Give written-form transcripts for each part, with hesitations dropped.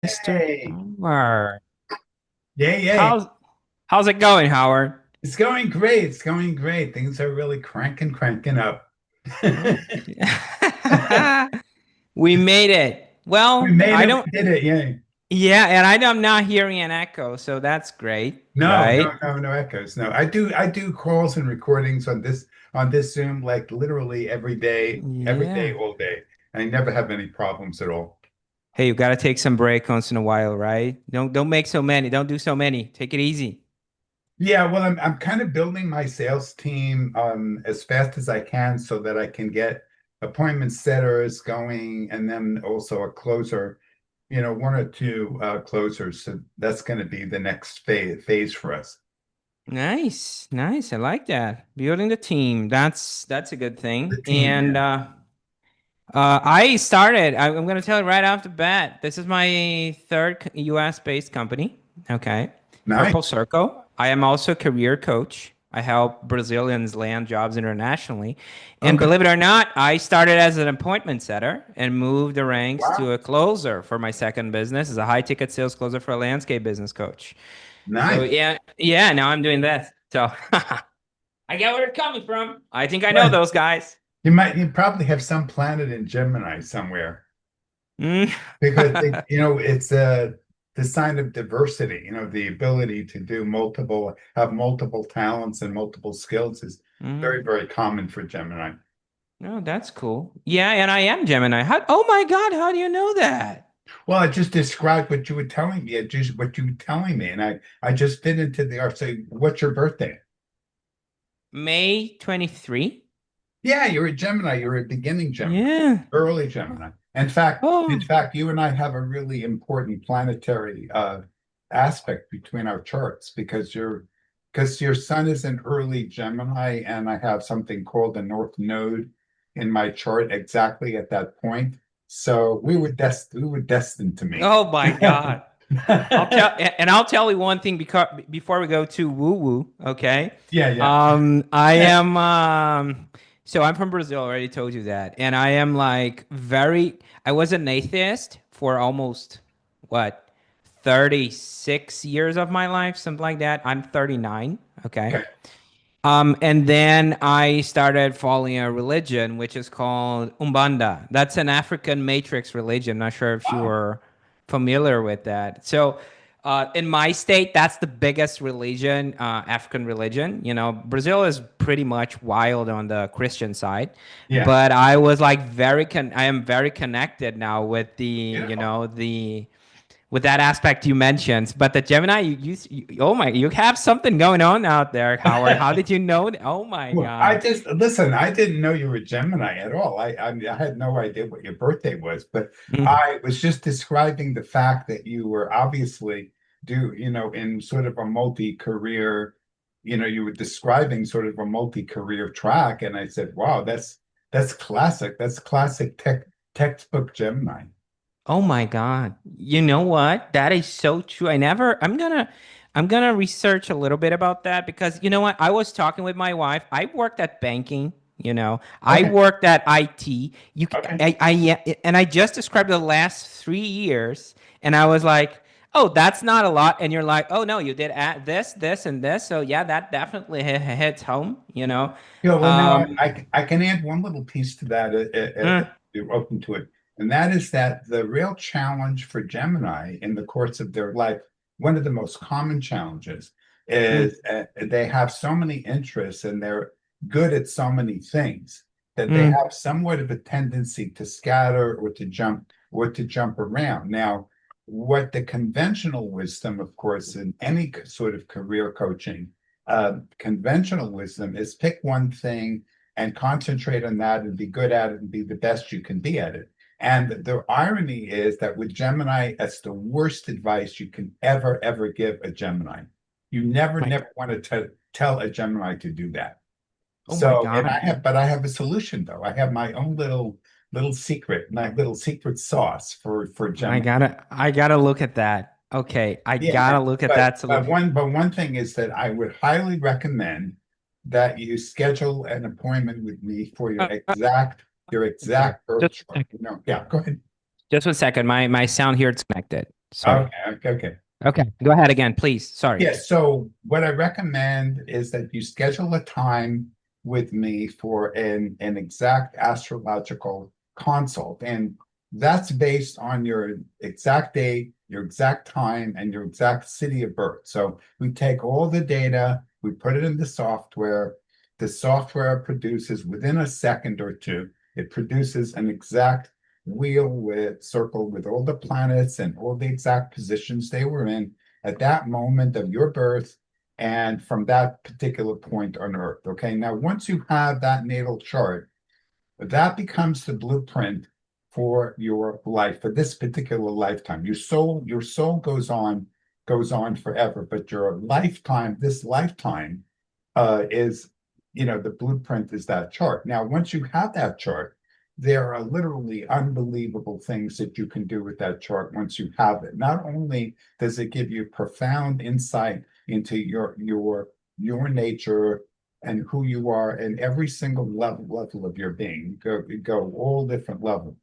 Mr. Hey, Howard. yay, yay. How's it going, Howard? It's going great. It's going great. Things are really cranking up. Okay. We made it. We Well, made I it. don't, We did it. Yay. yeah, and I'm not hearing an echo, so that's great, No, no, right? no, no echoes. No, I do calls and recordings on this Zoom like literally every day, Yeah. all day. I never have any problems at all. Hey, you gotta take some break once in a while, right? Don't make so many. Don't do so many. Take it easy. Yeah, well, I'm kind of building my sales team as fast as I can so that I can get appointment setters going and then also a closer, one or two closers. So that's going to be the next phase for us. Nice, nice. I like that. Building the team. That's a good The thing. team, And yeah. I started, I'm going to tell you right off the bat. This is my third US based company. Okay. Nice. Purple Circle. I am also a career coach. I help Brazilians land jobs internationally. And Okay. believe it or not, I started as an appointment setter and moved the ranks Wow. to a closer for my second business as a high ticket sales closer for a landscape business coach. So Nice. yeah, now I'm doing this. So I get where it's coming from. I think I know Well, those guys. you probably have some planet in Gemini somewhere Mm. because it's the sign of diversity, the ability to have multiple talents and multiple skills is very, Mm. very common for Gemini. Oh, that's cool. Yeah, and I am Gemini. Oh my God, how do you know that? Well, I just described what you were telling me, just what you were telling me, and I just fit into the art. Say, what's your birthday? May 23? Yeah, you're a Gemini. You're a beginning Gemini, Yeah. early Gemini. In Oh. fact, you and I have a really important planetary aspect between our charts because your sun is an early Gemini, and I have something called the North Node in my chart exactly at that point. So we were destined to meet. Oh my God. I'll tell you one thing because before we go to woo woo, okay? Yeah, yeah. I am so I'm from Brazil, I already told you that. And I am like I was an atheist for almost what 36 years of my life, something like that. I'm 39, okay? Okay. And then I started following a religion which is called Umbanda. That's an African matrix religion. Not sure if you Wow. were familiar with that. So, in my state, that's the biggest religion, African religion. You know, Brazil is pretty much wild on the Christian side, Yeah. but I was like I am very connected now with Beautiful. the with that aspect you mentioned. But the Gemini, oh my, you have something going on out there, Howard. How did you know that? Oh my Well, I God. just listen. I didn't know you were Gemini at all. I had no idea what your birthday was, but Mm. I was just describing the fact that you were obviously in sort of a multi-career. You were describing sort of a multi-career track, and I said, "Wow, that's classic. That's classic textbook Gemini." Oh my God. You know what? That is so true. I'm gonna research a little bit about that because you know what? I was talking with my wife. I worked at banking, you know. I Okay, worked at IT. okay. Yeah, and I just described the last 3 years, and I was like, "Oh, that's not a lot." And you're like, "Oh no, you did at this, and this." So yeah, that definitely hits home, you know. Yeah, well, now Um, I can add one little piece to that if mm, you're open to it, and that is that the real challenge for Gemini in the course of their life, one of the most common challenges mm, is they have so many interests and they're good at so many things that they mm, have somewhat of a tendency to scatter or to jump around. Now, what the conventional wisdom, of course, in any sort of career coaching conventional wisdom is pick one thing and concentrate on that and be good at it and be the best you can be at it. And the irony is that with Gemini, that's the worst advice you can ever give a Gemini. You never, my, never want to tell a Gemini to do that. oh my So, and God. I have a solution though. I have my own little secret, my little secret sauce for Gemini. I gotta look at that. Okay, I Yeah, gotta look at but that but solution. one thing is that I would highly recommend that you schedule an appointment with me for your Uh, exact I'm sorry. birth chart. Yeah, go ahead. Just one second. My sound here is connected. Sorry. Okay. Okay, go ahead again, please. Sorry. Yeah, so what I recommend is that you schedule a time with me for an exact astrological consult. And that's based on your exact date, your exact time, and your exact city of birth. So we take all the data, we put it in the software. The software produces within a second or two, it produces an exact wheel with circle with all the planets and all the exact positions they were in at that moment of your birth and from that particular point on Earth. Okay, now once you have that natal chart, that becomes the blueprint for your life for this particular lifetime. Your soul goes on forever, but your lifetime, this lifetime, is the blueprint is that chart. Now, once you have that chart, there are literally unbelievable things that you can do with that chart once you have it. Not only does it give you profound insight into your nature and who you are in every single level of your being, go all different levels.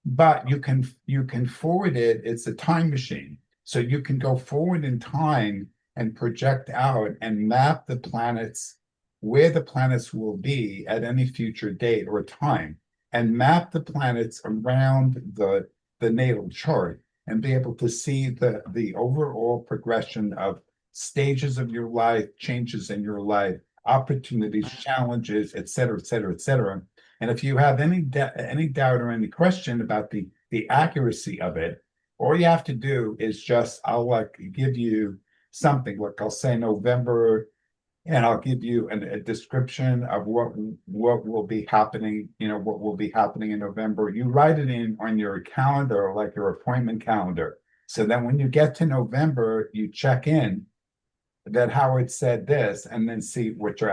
But you can forward it. It's a time machine, so you can go forward in time and project out and map the planets, where the planets will be at any future date or time, and map the planets around the natal chart and be able to see the overall progression of stages of your life, changes in your life, opportunities, challenges, et cetera, et cetera, et cetera. And if you have any doubt or any question about the accuracy of it, all you have to do is just I'll give you something. Like I'll say November, and I'll give you a description of what will be happening. What will be happening in November. You write it in on your calendar, like your appointment calendar. So then when you get to November, you check in that Howard said this, and then see what you're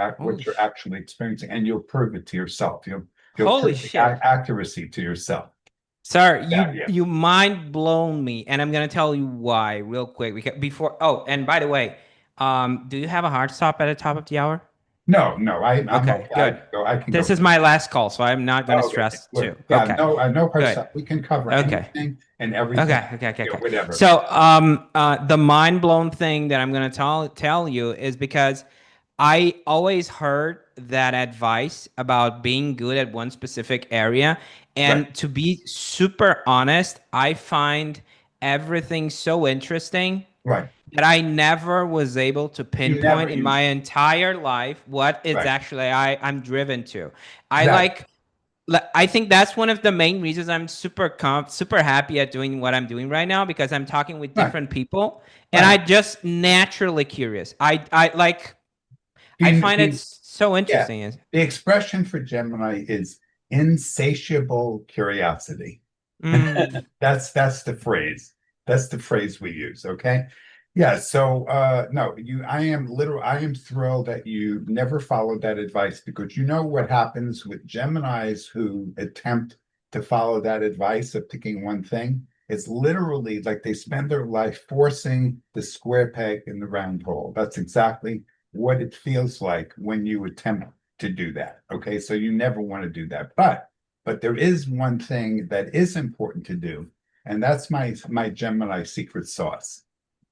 actually experiencing, and you'll prove it to yourself. You'll Holy prove the shit. accuracy to yourself. Sir, Yeah, yeah. you mind blown me, and I'm gonna tell you why real quick. Before, oh, and by the way, do you have a hard stop at the top of the hour? No, no, I'm Okay, okay. good. I can This go. is my last call, so I'm not gonna Oh, okay, stress too. good. Yeah, Okay, no hard good. stuff. We can cover Okay. anything and everything. Okay. Whatever. So, the mind blown thing that I'm gonna tell you is because I always heard that advice about being good at one specific area. Right, And to be super honest, I find everything so interesting right. that I never was able to You never, pinpoint in my entire life what it's right. actually I'm driven to. I That, like I think that's one of the main reasons I'm super happy at doing what I'm doing right now, because I'm talking with right, different people and I right. just naturally curious. I You, find it you, so yeah. interesting. The expression for Gemini is insatiable curiosity. Mm, That's the phrase. That's the phrase we use, okay? Yeah, so no, I am thrilled that you never followed that advice, because you know what happens with Geminis who attempt to follow that advice of picking one thing. It's literally like they spend their life forcing the square peg in the round hole. That's exactly what it feels like when you attempt to do that. Okay, so you never want to do that. But there is one thing that is important to do, and that's my Gemini secret sauce.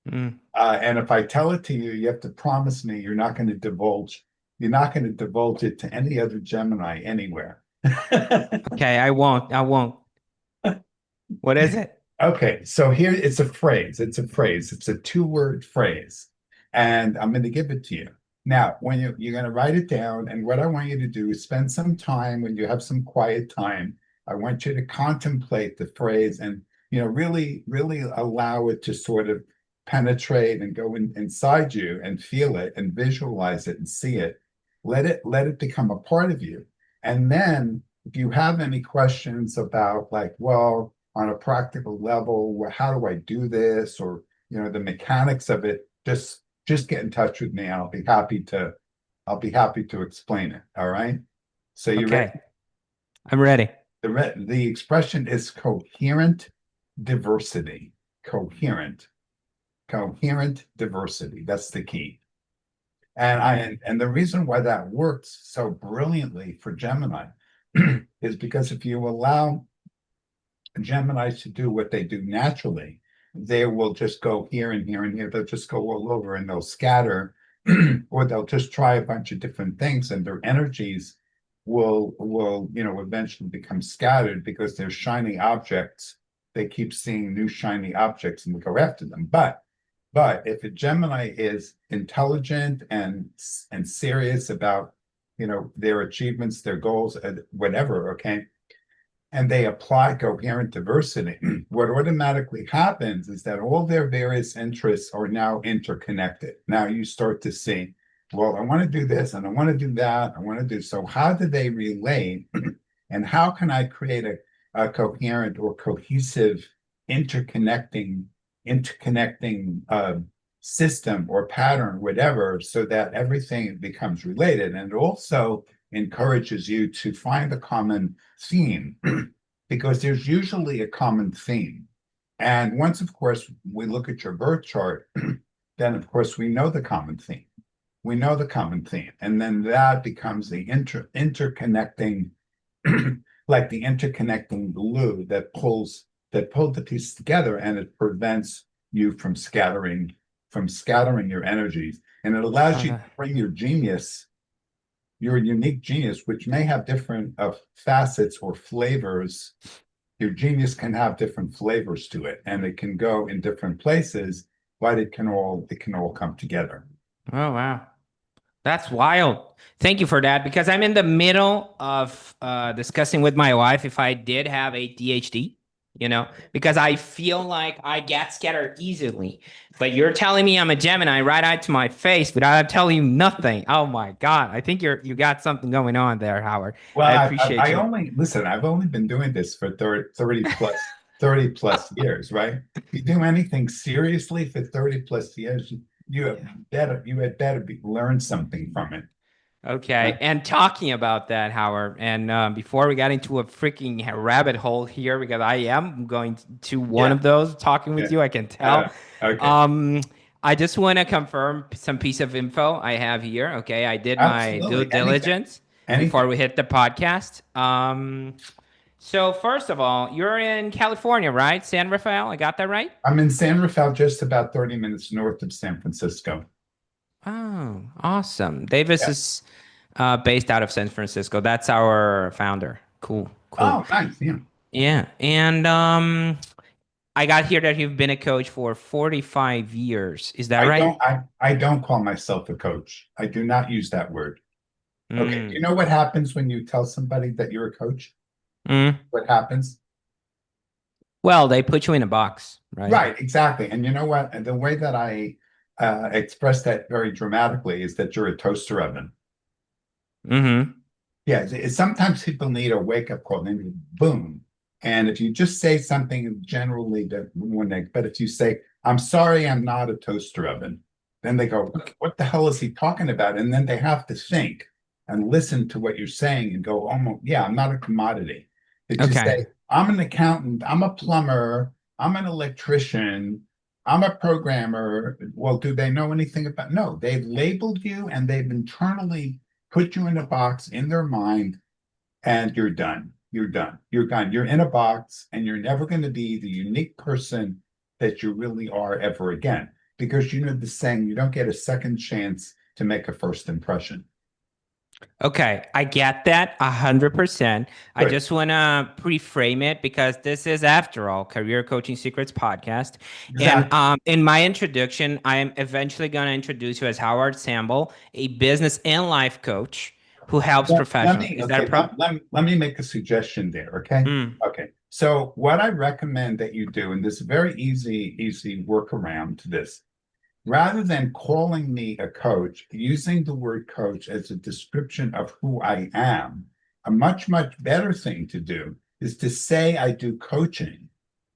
mm. And if I tell it to you, you have to promise me you're not going to divulge. You're not going to divulge it to any other Gemini anywhere. Okay, I won't. I won't. What is it? Okay, so here it's a phrase. It's a phrase. It's a two-word phrase, and I'm going to give it to you. Now, when you're going to write it down, and what I want you to do is spend some time when you have some quiet time. I want you to contemplate the phrase and really, really allow it to sort of penetrate and go inside you and feel it and visualize it and see it. Let it become a part of you. And then if you have any questions about like, well, on a practical level, how do I do this? Or, the mechanics of it, just get in touch with me and I'll be happy to explain it. All right. So you ready? Okay, I'm ready. The expression is coherent diversity. Coherent diversity. That's the key. And the reason why that works so brilliantly for Gemini is because if you allow Geminis to do what they do naturally, they will just go here and here and here. They'll just go all over and they'll scatter, or they'll just try a bunch of different things, and their energies will eventually become scattered because they're shiny objects. They keep seeing new shiny objects and they go after them. But if a Gemini is intelligent and serious about their achievements, their goals, whatever, okay, and they apply coherent diversity, what automatically happens is that all their various interests are now interconnected. Now you start to see, well, I want to do this and I want to do that. I want to do so. How do they relate? And how can I create a coherent or cohesive interconnecting system or pattern, whatever, so that everything becomes related? And it also encourages you to find a common theme because there's usually a common theme. And once, of course, we look at your birth chart, then, of course, we know the common theme. We know the common theme. And then that becomes the interconnecting, like the interconnecting glue that pulled the pieces together, and it prevents you from scattering your energies. And it allows you to bring your genius, your unique genius, which may have different facets or flavors. Your genius can have different flavors to it, and it can go in different places, but it can all come together. Oh, wow. That's wild. Thank you for that, because I'm in the middle of discussing with my wife if I did have ADHD, because I feel like I get scattered easily. But you're telling me I'm a Gemini right out to my face, but I'm telling you nothing. Oh my God. I think you got something going on there, Howard. Well, I appreciate I you. I've only been doing this for 30 plus years, right? If you do anything seriously for 30 plus years, you had better learn something from it. Okay, and talking about that, Howard, and before we got into a freaking rabbit hole here, because I am going to one of those talking with Yeah. you, I can tell. Okay. I just want to confirm some piece of info I have here. Okay, I did my due Absolutely. diligence before Anything. we hit the podcast. So first of all, you're in California, right? San Rafael, I got that right? I'm in San Rafael, just about 30 minutes north of San Francisco. Oh, awesome. Davis Yeah. is based out of San Francisco. That's our founder. Cool, cool. Oh, nice. Yeah. Yeah, and I got here that you've been a coach for 45 years. Is that right? I don't call myself a coach. I do not use that word. Okay. Mm. You know what happens when you tell somebody that you're a coach? Mm. What happens? Well, they put you in a box, right? Right, exactly. And you know what? And the way that I express that very dramatically is that you're a toaster oven. Mm-hmm. Yeah, sometimes people need a wake-up call, then boom. And if you just say something generally but if you say, I'm sorry, I'm not a toaster oven, then they go, what the hell is he talking about? And then they have to think and listen to what you're saying and go, oh, yeah, I'm not a commodity. But you say, I'm an accountant, I'm a plumber, I'm an electrician, I'm a programmer. Well, do they know anything about? No, they've labeled you and they've internally put you in a box in their mind, and you're done. You're done. You're gone. You're in a box, and you're never going to be the unique person that you really are ever again. Because you know the saying, you don't get a second chance to make a first impression. Okay, I get that 100%. I Good. just want to pre-frame it because this is, after all, Career Coaching Secrets podcast. Exactly. And in my introduction, I am eventually going to introduce you as Howard Sample, a business and life coach who helps professionals. Is that a problem? Let me make a suggestion there, okay? Mm. Okay. So what I recommend that you do, and this is a very easy workaround to this, rather than calling me a coach, using the word coach as a description of who I am, a much better thing to do is to say I do coaching,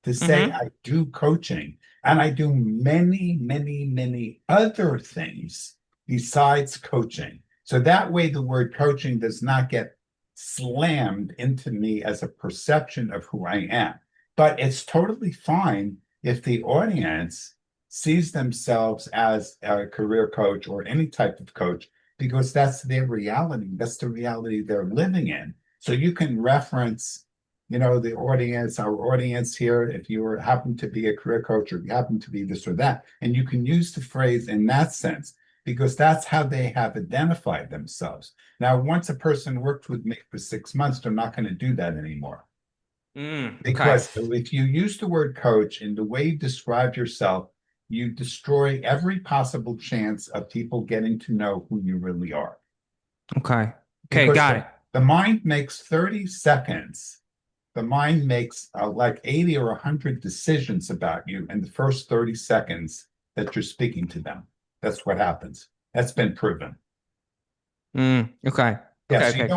I do coaching, and I do many other things besides coaching. So that way the word coaching does not get slammed into me as a perception of who I am. But it's totally fine if the audience sees themselves as a career coach or any type of coach, because that's their reality. That's the reality they're living in. So you can reference the audience, our audience here, if you happen to be a career coach or you happen to be this or that, and you can use the phrase in that sense because that's how they have identified themselves. Now, once a person worked with me for 6 months, they're not going to do that anymore. Okay. Because if you use the word coach in the way you describe yourself, you destroy every possible chance of people getting to know who you really are. Okay. Okay. Because Got it. the mind makes 30 seconds. The mind makes like 80 or 100 decisions about you in the first 30 seconds that you're speaking to them. That's what happens. That's been proven. Okay. Yeah, Okay. so Okay. Okay. you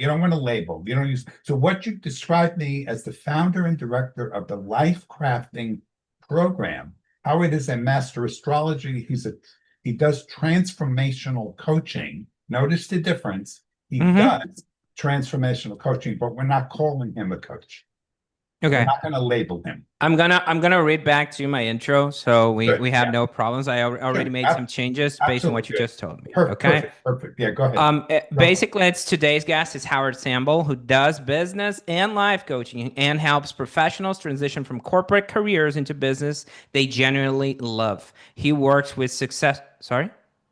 don't want to label. You don't use so what you described me as the founder and director of the Life Crafting program. Howard is a master astrologer. He does transformational coaching. Notice the difference. He Mm-hmm. does transformational coaching, but we're not calling him a coach. We're Okay. not going to label him. I'm gonna read back to my intro, so we Good. we have Yeah. no problems. I already Good. made some changes based on Absolutely what you good. just told me. Perfect. Okay. Perfect. Perfect. Yeah, go ahead. Go. Basically, it's today's guest is Howard Sample, who does business and life coaching and helps professionals transition from corporate careers into business they genuinely love. He works with success. Sorry.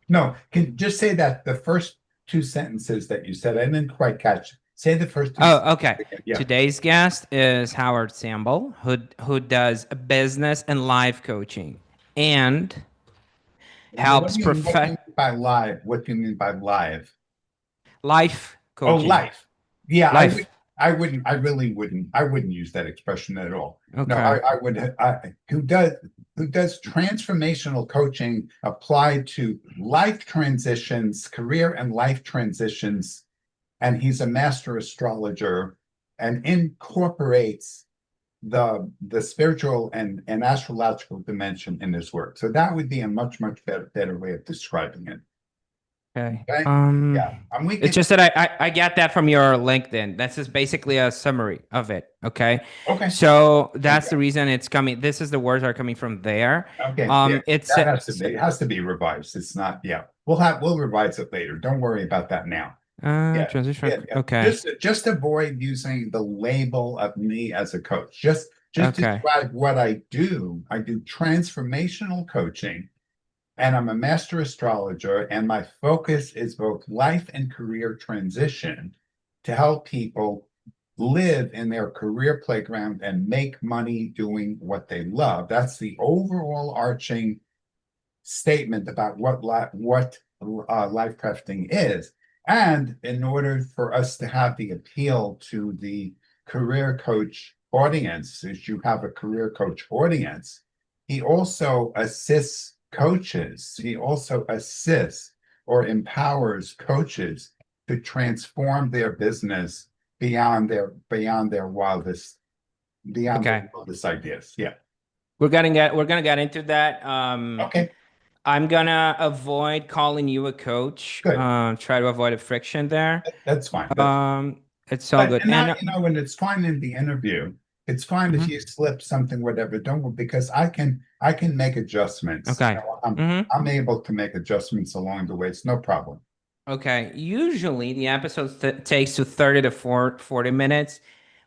No, can just say that the first two sentences that you said, I didn't quite catch. Say the first two Oh, sentences okay. again. Yeah. Today's guest is Howard Sample, who does business and life coaching and helps What do you mean by live? What do you mean by live? life Oh, coaching. life. Yeah, Life. I really I wouldn't use that expression at all. No, Okay. I would, who does transformational coaching applied to life transitions, career and life transitions, and he's a master astrologer and incorporates the spiritual and astrological dimension in his work. So that would be a much better way of describing it. Okay. Okay. Yeah. And we It's can just that I get that from your LinkedIn. That's just basically a summary of it. Okay. okay. So that's Okay. the reason it's coming. This is the words are coming from there. Okay. Yeah. It's That has to be it has to be revised. It's not, yeah. We'll revise it later. Don't worry about that now. Yeah. transition. Yeah. Okay. Just avoid using the label of me as a coach. Just Okay. describe what I do. I do transformational coaching. And I'm a master astrologer, and my focus is both life and career transition to help people live in their career playground and make money doing what they love. That's the overall arching statement about what life crafting is. And in order for us to have the appeal to the career coach audience, as you have a career coach audience, he also assists coaches. He also assists or empowers coaches to transform their business beyond their Okay. wildest ideas. Yeah. We're gonna get into that. Okay. I'm gonna avoid calling you a coach. Good. Try to avoid a friction there. That's fine. It's all But good. and And that, when it's fine in the interview, it's fine if mhm. you slip something, whatever. Don't worry, because I can make adjustments. Okay. I'm able to make adjustments along the way. It's no problem. Okay. Usually the episode takes to 30 to 40 minutes.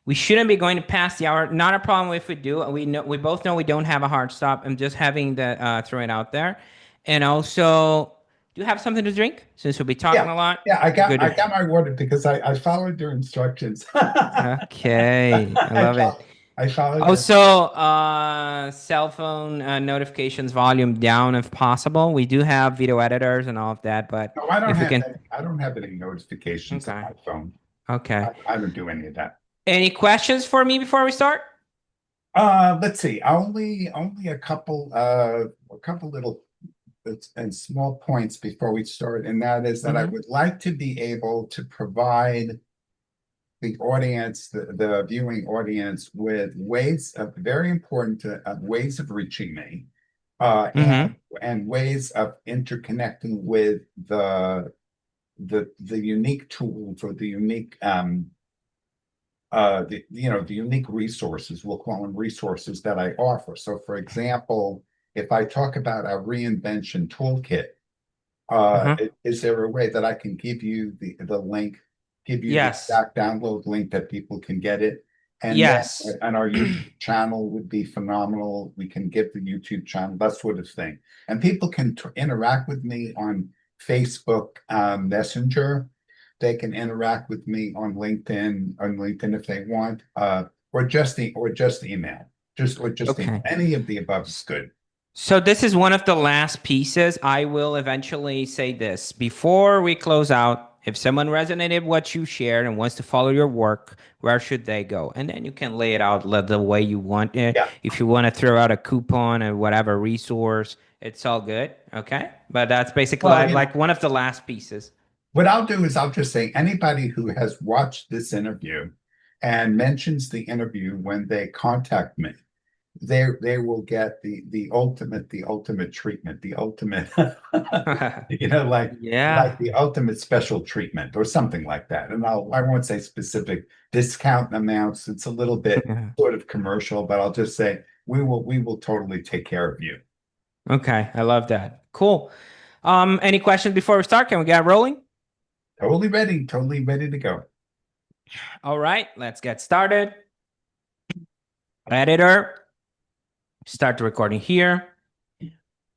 We shouldn't be going to pass the hour. Not a problem if we do. We both know we don't have a hard stop. I'm just having that throw it out there. And also, do you have something to drink? Since we'll be talking Yeah, a lot. yeah. Good. I got my water because I followed your instructions. Okay. I I love it. followed, I followed your. Also, cell phone notifications volume down if possible. We do have video editors and all of that, but No, if we can. I don't have any notifications on Okay. my phone. Okay. I don't do any of that. Any questions for me before we start? Let's see. Only a couple little and small points before we start, and that is that I Mm-hmm. would like to be able to provide the audience, the viewing audience, with ways of very important ways of reaching me, Mm-hmm. and ways of interconnecting with the unique tools or the unique the unique resources, we'll call them resources that I offer. So for example, if I talk about our reinvention toolkit, Uh-huh. is there a way that I can give you the link, give you the Yes. exact download link that people can get it? And then Yes. and our YouTube channel would be phenomenal. We can give the YouTube channel, that sort of thing. And people can interact with me on Facebook Messenger. They can interact with me on LinkedIn if they want, or just email, just email. Okay. Any of the above is good. So this is one of the last pieces. I will eventually say this before we close out. If someone resonated what you shared and wants to follow your work, where should they go? And then you can lay it out the way you want it. Yeah. If you want to throw out a coupon or whatever resource, it's all good. Okay. But that's basically Well, like one of the last pieces. what I'll do is I'll just say anybody who has watched this interview and mentions the interview when they contact me, they will get the ultimate treatment, the ultimate like Yeah. the ultimate special treatment or something like that. And I won't say specific discount amounts. It's a little bit sort of commercial, but I'll just say we will totally take care of you. Okay. I love that. Cool. Any questions before we start? Can we get rolling? Totally ready to go. All right, let's get started. Editor, start the recording here.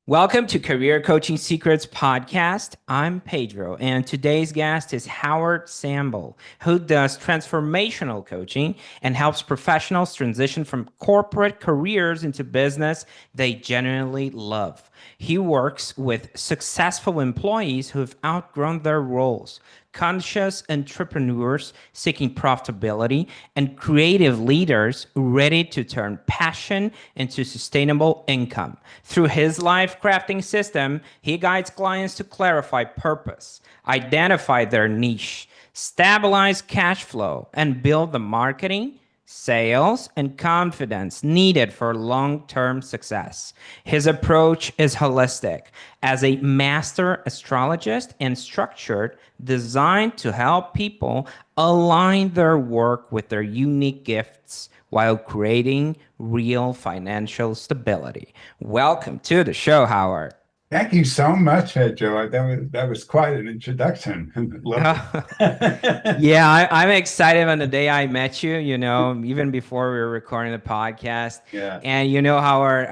Welcome to Career Coaching Secrets Podcast. I'm Pedro, and today's guest is Howard Samble, who does transformational coaching and helps professionals transition from corporate careers into business they genuinely love. He works with successful employees who have outgrown their roles, conscious entrepreneurs seeking profitability, and creative leaders ready to turn passion into sustainable income. Through his life crafting system, he guides clients to clarify purpose, identify their niche, stabilize cash flow, and build the marketing, sales, and confidence needed for long-term success. His approach is holistic as a master astrologist and structured, designed to help people align their work with their unique gifts while creating real financial stability. Welcome to the show, Howard. Thank you so much, Joe. That was quite an introduction. Love it. Yeah, I'm excited on the day I met you, even before we were recording the podcast. Yeah. And Howard,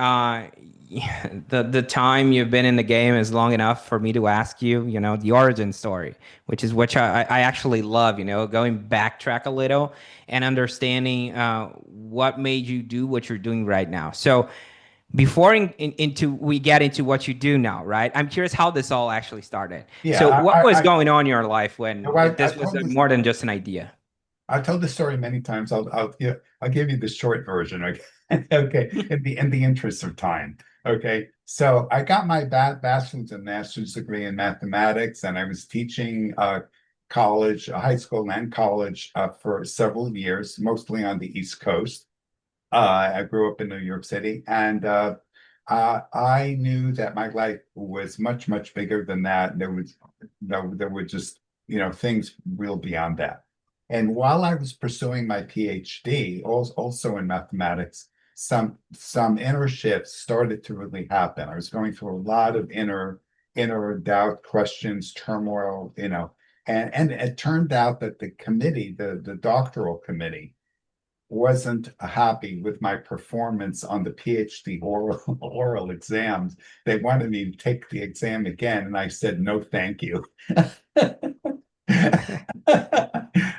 the time you've been in the game is long enough for me to ask you, the origin story, which I actually love, going backtrack a little and understanding what made you do what you're doing right now. So before we get into what you do now, right? I'm curious how this all actually started. Yeah. So what was going on in your life when this was told more than just an idea? I told the story many times. I'll give you the short version. Okay. Okay. In the interest of time. Okay. So I got my bachelor's and master's degree in mathematics, and I was teaching college, high school and college for several years, mostly on the East Coast. I grew up in New York City, and I knew that my life was much, much bigger than that. There were just, things real beyond that. And while I was pursuing my PhD, also in mathematics, some inner shifts started to really happen. I was going through a lot of inner doubt, questions, turmoil, and it turned out that the committee, the doctoral committee, wasn't happy with my performance on the PhD oral exams. They wanted me to take the exam again, and I said no, thank you.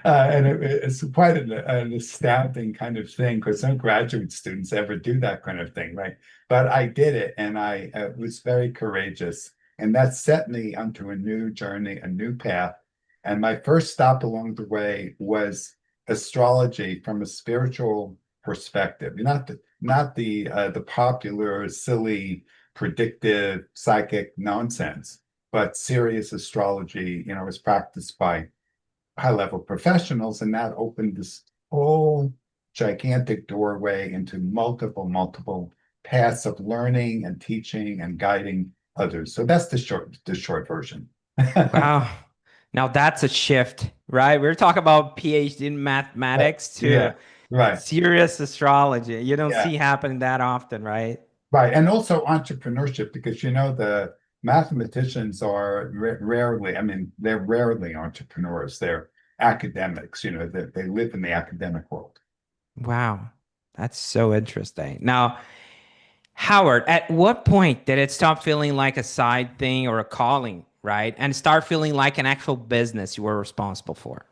And it's quite an astounding kind of thing because no graduate students ever do that kind of thing, right? But I did it, and I was very courageous, and that set me onto a new journey, a new path. And my first stop along the way was astrology from a spiritual perspective, not the popular, silly, predictive, psychic nonsense, but serious astrology, was practiced by high-level professionals, and that opened this whole gigantic doorway into multiple paths of learning and teaching and guiding others. So that's the short version. Wow. Now that's a shift, right? We're talking about PhD in mathematics Yeah, to right. serious astrology. You don't Yeah, see happening that often, right? right. And also entrepreneurship, because the mathematicians are rarely, I mean, they're rarely entrepreneurs. They're academics, they live in the academic world. Wow. That's so interesting. Now, Howard, at what point did it stop feeling like a side thing or a calling, right? And start feeling like an actual business you were responsible for?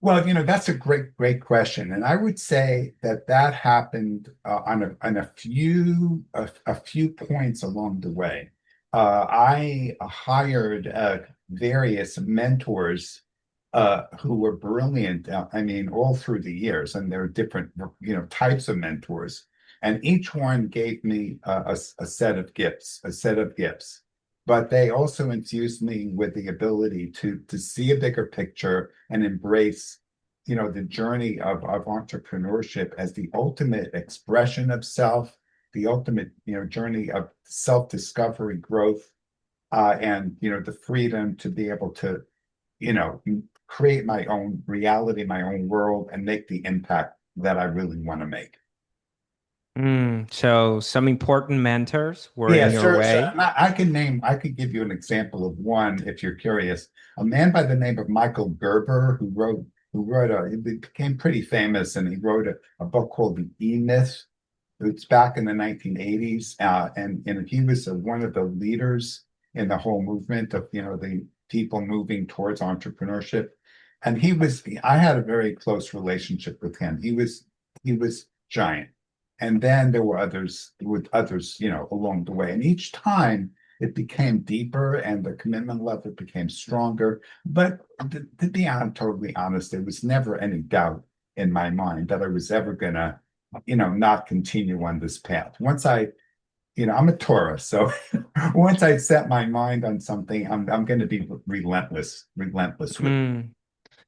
Well, that's a great question, and I would say that that happened on a few points along the way. I hired various mentors who were brilliant. I mean, all through the years, and there are different types of mentors, and each one gave me a set of gifts, But they also infused me with the ability to see a bigger picture and embrace the journey of entrepreneurship as the ultimate expression of self, the ultimate journey of self-discovery, growth, and the freedom to be able to you know create my own reality, my own world, and make the impact that I really want to make. So some important mentors were Yeah, in your sure. So way. I could give you an example of one if you're curious. A man by the name of Michael Gerber, he became pretty famous, and he wrote a book called The E-Myth. It's back in the 1980s, and he was one of the leaders in the whole movement of the people moving towards entrepreneurship. And I had a very close relationship with him. He was giant. And then there were others, along the way. And each time it became deeper and the commitment level became stronger. But to be totally honest, there was never any doubt in my mind that I was ever gonna, not continue on this path. I'm a Taurus, so once I set my mind on something, I'm going to be relentless with it. Mm.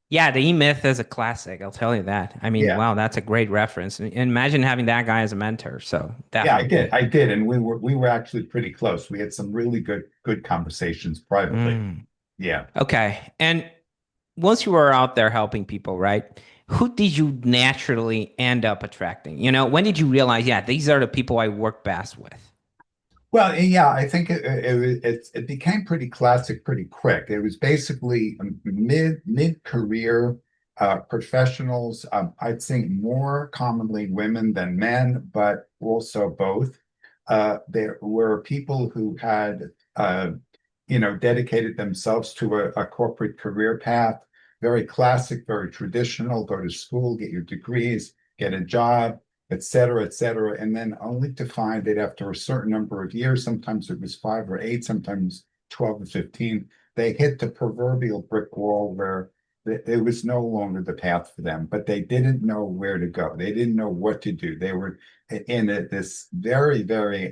Yeah, the E-Myth is a classic. I'll tell you that. I mean, Yeah, wow, that's a great reference. And imagine having that guy as a mentor. So yeah, definitely. I did, and we were actually pretty close. We had some really good conversations privately. Mm. Yeah. Okay. And once you were out there helping people, right? Who did you naturally end up attracting? When did you realize, yeah, these are the people I work best with? Well, yeah, I think it became pretty classic pretty quick. It was basically mid career professionals. I'd say more commonly women than men, but also both. There were people who had dedicated themselves to a corporate career path, very classic, very traditional. Go to school, get your degrees, get a job, et cetera, et cetera. And then only to find that after a certain number of years, sometimes it was 5 or 8, sometimes 12 or 15, they hit the proverbial brick wall where it was no longer the path for them, but they didn't know where to go. They didn't know what to do. They were in this very, very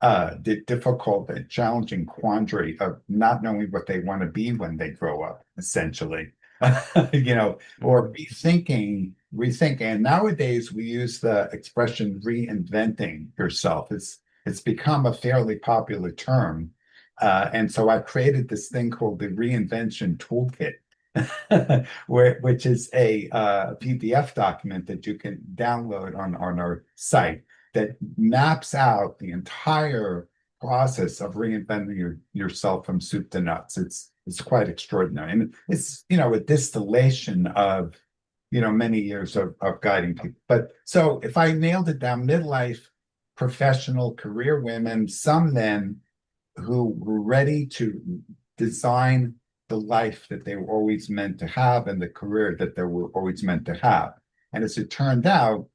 the difficult and challenging quandary of not knowing what they want to be when they grow up, essentially. Or Mm. rethinking. And nowadays we use the expression reinventing yourself. It's become a fairly popular term. And so I created this thing called the reinvention toolkit, which is a PDF document that you can download on our site that maps out the entire process of reinventing yourself from soup to nuts. It's quite extraordinary, and it's a distillation of many years of guiding people. But so if I nailed it down, midlife professional career women, some men who were ready to design the life that they were always meant to have and the career that they were always meant to have. And as it turned out,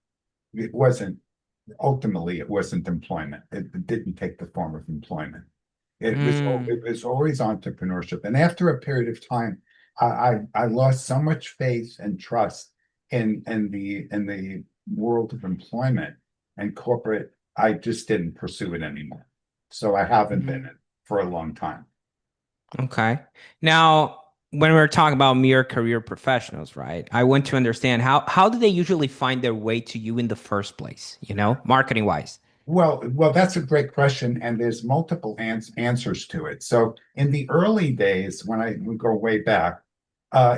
it wasn't ultimately it wasn't employment. It didn't take the form of employment. Mm. It was always entrepreneurship. And after a period of time, I lost so much faith and trust in the world of employment and corporate. I just didn't pursue it anymore. So I haven't been Mhm. it for a long time. Okay. Now, when we're talking about mere career professionals, right? I want to understand how do they usually find their way to you in the first place, marketing wise? Well, that's a great question, and there's multiple answers to it. So, in the early days, when I would go way back,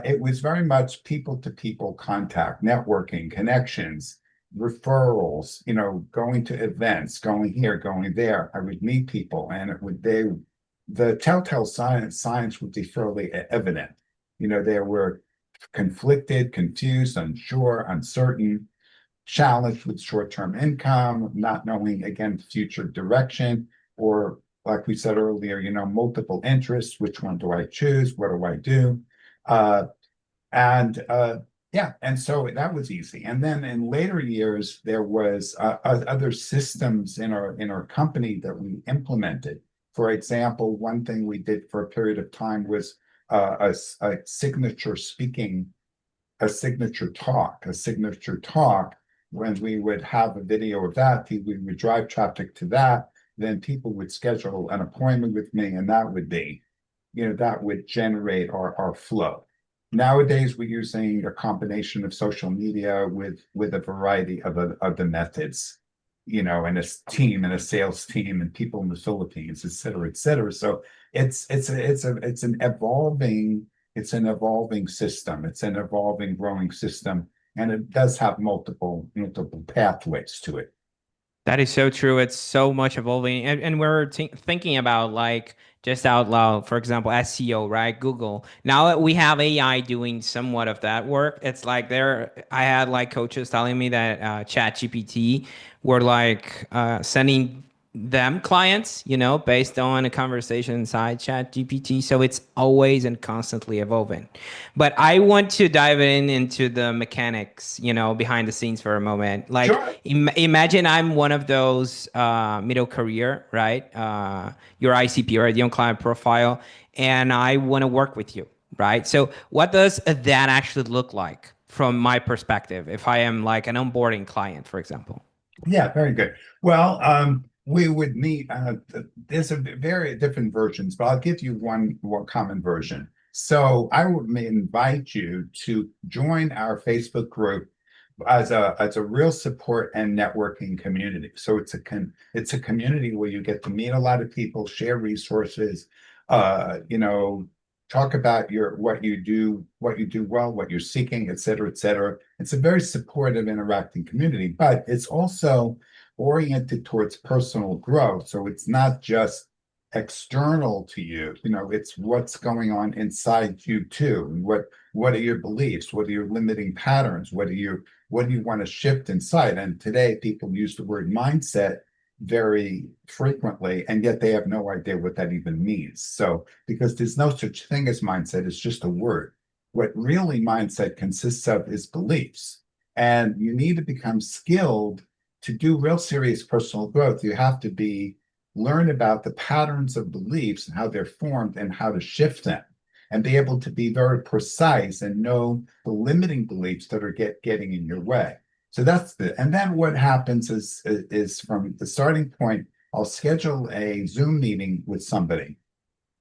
it was very much people-to-people contact, networking, connections, referrals. Going to events, going here, going there. I would meet people, and the telltale signs would be fairly evident. There were conflicted, confused, unsure, uncertain, challenged with short-term income, not knowing, again, future direction, or like we said earlier, multiple interests. Which one do I choose? What do I do? Uh, and yeah, and so that was easy. And then in later years, there was other systems in our company that we implemented. For example, one thing we did for a period of time was a signature speaking, a signature talk. When we would have a video of that, we would drive traffic to that. Then people would schedule an appointment with me, and that would be, that would generate our flow. Nowadays, we're using a combination of social media with a variety of the methods, and and a sales team and people in the Philippines, et cetera, et cetera. So it's an evolving system. It's an evolving, growing system, and it does have multiple pathways to it. That is so true. It's so much evolving. And we're thinking about like just out loud, for example, SEO, right? Google. Now that we have AI doing somewhat of that work, it's like I had like coaches telling me that ChatGPT were like sending them clients, based on a conversation inside ChatGPT. So it's always and constantly evolving. But I want to dive into the mechanics, behind the scenes for a moment. Like, Sure. imagine I'm one of those middle career, right? Your ICP, or ideal client profile, and I want to work with you, right? So what does that actually look like from my perspective if I am like an onboarding client, for example? Yeah, very good. Well, we would meet. There's a very different versions, but I'll give you one more common version. So I would invite you to join our Facebook group as a real support and networking community. So it's a community where you get to meet a lot of people, share resources, talk about what you do well, what you're seeking, et cetera, et cetera. It's a very supportive, interacting community, but it's also oriented towards personal growth. So it's not just external to you, it's what's going on inside you too. And what are your beliefs? What are your limiting patterns? What do you want to shift inside? And today people use the word mindset very frequently, and yet they have no idea what that even means. So, because there's no such thing as mindset, it's just a word. What really mindset consists of is beliefs. And you need to become skilled to do real serious personal growth. You have to learn about the patterns of beliefs and how they're formed and how to shift them, and be able to be very precise and know the limiting beliefs that are getting in your way. So and then what happens is from the starting point, I'll schedule a Zoom meeting with somebody,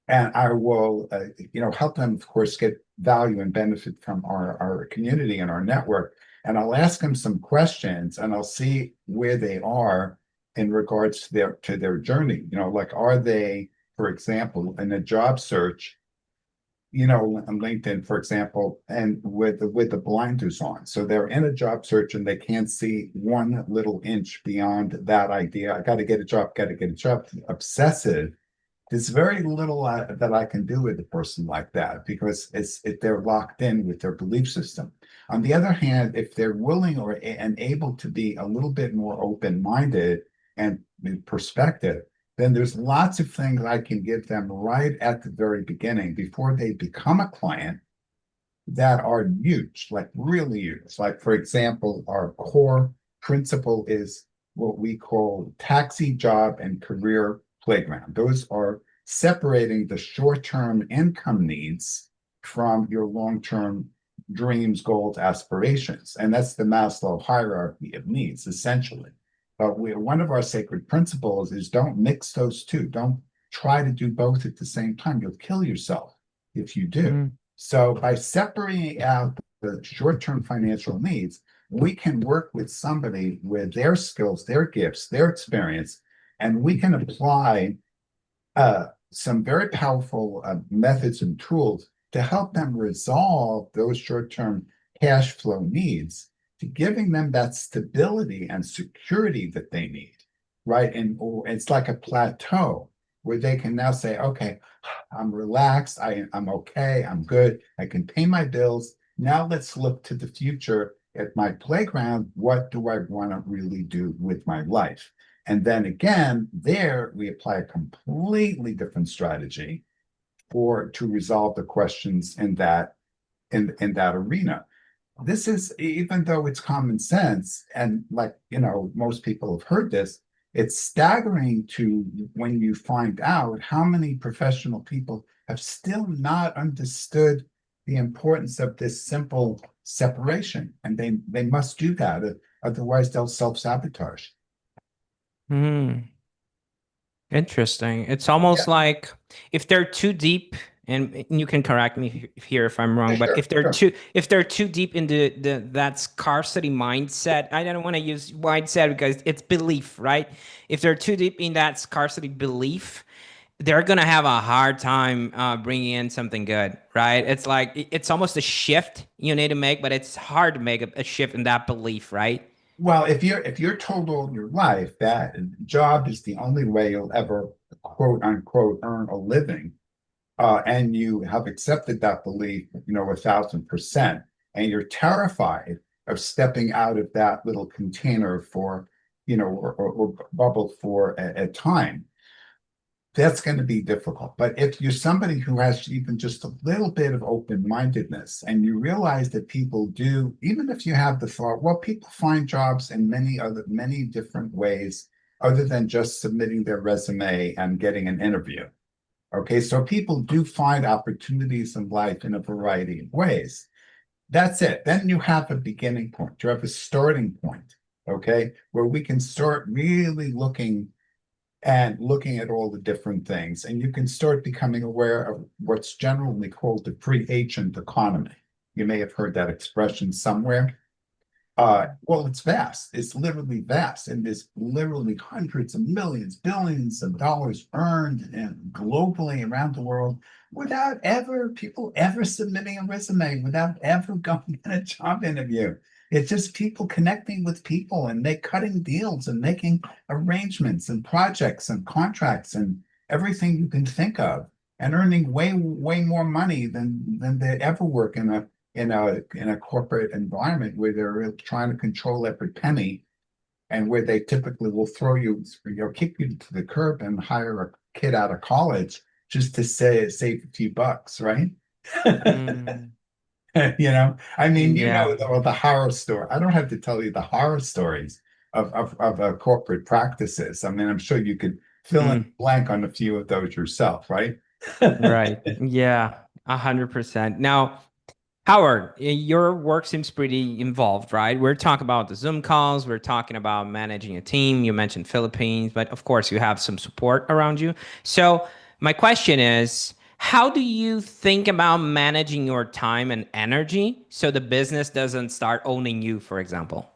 and I will, help them, of course, get value and benefit from our community and our network. And I'll ask them some questions, and I'll see where they are in regards to their journey. Like, are they, for example, in a job search, on LinkedIn, for example, and with the blinders on. So they're in a job search and they can't see one little inch beyond that idea. I got to get a job, obsessive. There's very little that I can do with a person like that, because they're locked in with their belief system. On the other hand, if they're willing and able to be a little bit more open-minded and perspective, then there's lots of things I can give them right at the very beginning before they become a client that are huge, like really huge. Like, for example, our core principle is what we call taxi, job, and career playground. Those are separating the short-term income needs from your long-term dreams, goals, aspirations. And that's the Maslow hierarchy of needs, essentially. But one of our sacred principles is don't mix those two. Don't try to do both at the same time. You'll kill yourself if you do. Mm. So by separating out the short-term financial needs, we can work with somebody with their skills, their gifts, their experience, and we can apply some very powerful methods and tools to help them resolve those short-term cash flow needs, to giving them that stability and security that they need, right? And it's like a plateau where they can now say, okay, I'm relaxed, I'm okay, I'm good, I can pay my bills, Now let's look to the future at my playground. What do I want to really do with my life? And then again, there we apply a completely different strategy for to resolve the questions in that arena. This is, even though it's common sense, and like, most people have heard this, it's staggering to when you find out how many professional people have still not understood the importance of this simple separation. And they must do that, otherwise they'll self-sabotage. Hmm. Interesting. It's Yeah, almost like if they're too deep, and you can correct me here if I'm wrong, but sure, sure. if they're too deep into that scarcity mindset, I don't want to use mindset because it's belief, right? If they're too deep in that scarcity belief, they're gonna have a hard time bringing in something good, right? It's like it's almost a shift you need to make, but it's hard to make a shift in that belief, right? Well, if you're told all your life that job is the only way you'll ever quote unquote earn a living, and you have accepted that belief, 1,000%, and you're terrified of stepping out of that little container for, or bubble for a time, that's going to be difficult. But if you're somebody who has even just a little bit of open-mindedness and you realize that people do, even if you have the thought, well, people find jobs in many different ways other than just submitting their resume and getting an interview. Okay, so people do find opportunities in life in a variety of ways. That's it. Then you have a beginning point. You have a starting point, okay, where we can start really looking at all the different things. And you can start becoming aware of what's generally called the pre-agent economy. You may have heard that expression somewhere. Well, it's vast. It's literally vast. And there's literally hundreds of millions, billions of dollars earned and globally around the world without ever people ever submitting a resume, without ever going in a job interview. It's just people connecting with people and they cutting deals and making arrangements and projects and contracts and everything you can think of and earning way more money than they ever work in a corporate environment where they're really trying to control every penny and where they typically will throw you, kick you to the curb and hire a kid out of college just to save a few bucks, right? Mm, I mean, yeah. the horror story. I don't have to tell you the horror stories of corporate practices. I mean, I'm sure you could fill in Mm, blank on a few of those yourself, right? right. Yeah. 100%. Now, Howard, your work seems pretty involved, right? We're talking about the Zoom calls, we're talking about managing a team. You mentioned Philippines, but of course you have some support around you. So my question is, how do you think about managing your time and energy so the business doesn't start owning you, for example?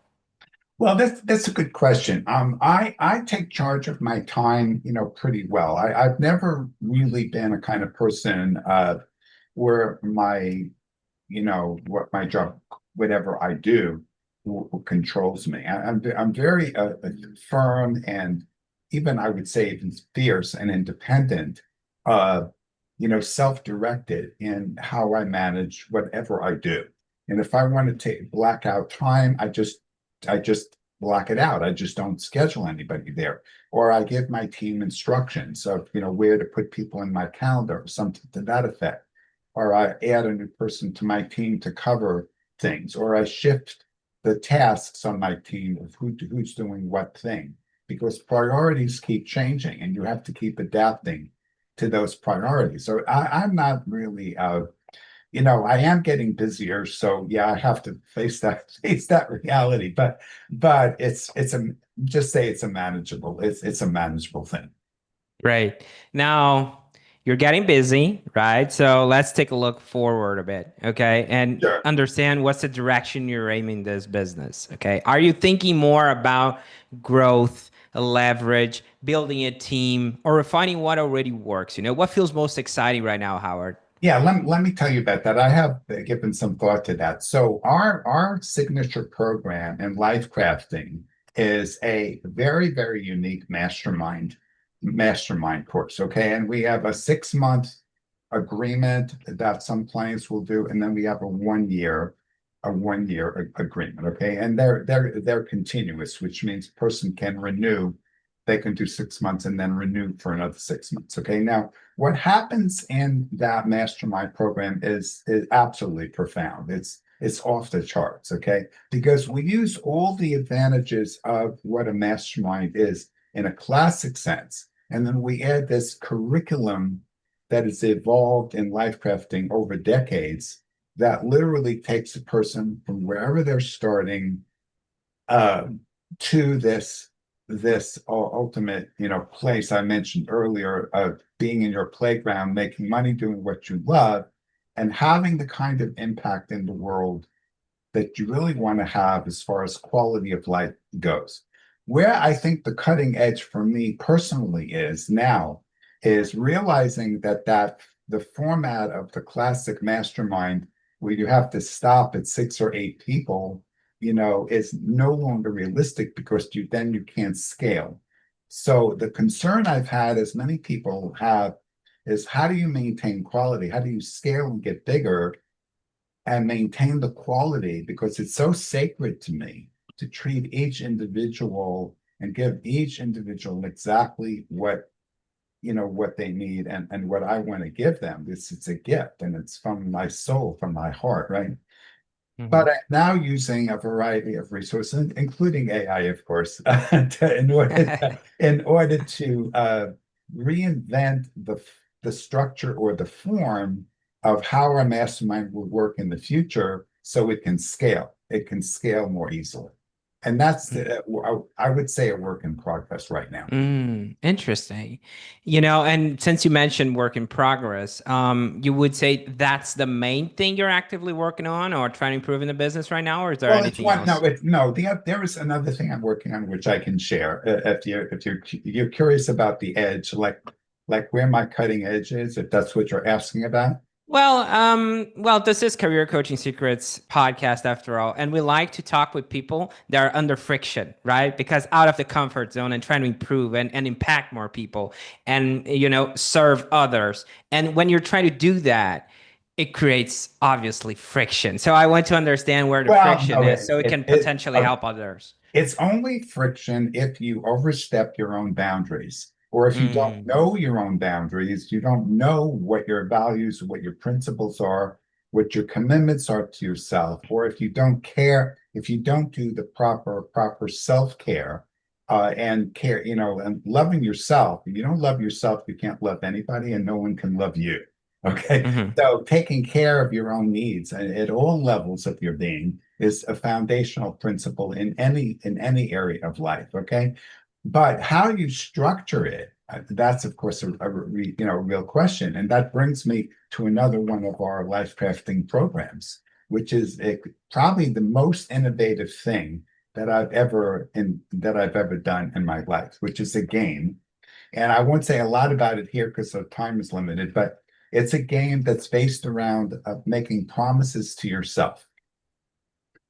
Well, that's a good question. I take charge of my time, pretty well. I've never really been a kind of person where what my job, whatever I do, controls me. I'm very firm and even I would say even fierce and independent, uh, self-directed in how I manage whatever I do. And if I want to take blackout time, I just block it out. I just don't schedule anybody there. Or I give my team instructions of, where to put people in my calendar or something to that effect. Or I add a new person to my team to cover things, or I shift the tasks on my team of who's doing what thing, because priorities keep changing and you have to keep adapting to those priorities. So I'm not really I am getting busier, so yeah, I have to face that reality. But it's a just say it's a manageable thing. Right. Now, you're getting busy, right? So let's take a look forward a bit, okay? And Sure. understand what's the direction you're aiming this business, okay? Are you thinking more about growth, leverage, building a team, or refining what already works? What feels most exciting right now, Howard? Yeah, let me tell you about that. I have given some thought to that. So our signature program in life crafting is a very unique mastermind course. Okay. And we have a 6 month agreement that some clients will do, and then we have a one year agreement. Okay, and they're continuous, which means person can renew. They can do 6 months and then renew for another 6 months. Okay, now what happens in that mastermind program is absolutely profound. It's off the charts. Okay, because we use all the advantages of what a mastermind is in a classic sense, and then we add this curriculum that has evolved in life crafting over decades that literally takes a person from wherever they're starting uh, to this ultimate, place I mentioned earlier of being in your playground, making money, doing what you love, and having the kind of impact in the world that you really want to have as far as quality of life goes. Where I think the cutting edge for me personally is now is realizing that the format of the classic mastermind where you have to stop at 6 or 8 people, is no longer realistic because you can't scale. So the concern I've had, as many people have, is how do you maintain quality? How do you scale and get bigger and maintain the quality? Because it's so sacred to me to treat each individual and give each individual exactly what they need and what I want to give them. It's a gift and it's from my soul, from my heart, right? Mhm. But I'm now using a variety of resources, including AI, of course, in order to reinvent the structure or the form of how our mastermind will work in the future so it can scale. It can scale more easily. And that's, I would say, a work in progress right now. Interesting. And since you mentioned work in progress, you would say that's the main thing you're actively working on or trying to improve in the business right now, or is there Well, it's anything one. No, else? there is another thing I'm working on, which I can share. If you're curious about the edge, like where my cutting edge is, if that's what you're asking about. Well, this is Career Coaching Secrets podcast after all, and we like to talk with people that are under friction, right? Because out of the comfort zone and trying to improve and impact more people and serve others. And when you're trying to do that, it creates obviously friction. So I want to understand where the Well, friction no, is so it can potentially help others. it's only friction if you overstep your own boundaries, or if you don't Mm, know your own boundaries, you don't know what your values, what your principles are, what your commitments are to yourself, or if you don't care, if you don't do the proper self-care and care, and loving yourself. If you don't love yourself, you can't love anybody, and no one can love you. Okay. mhm, So taking care of your own needs at all levels of your being is a foundational principle in any area of life. Okay, but how you structure it, that's of course a real question, and that brings me to another one of our life crafting programs, which is probably the most innovative thing that I've ever done in my life, which is a game. And I won't say a lot about it here because the time is limited, but it's a game that's based around making promises to yourself.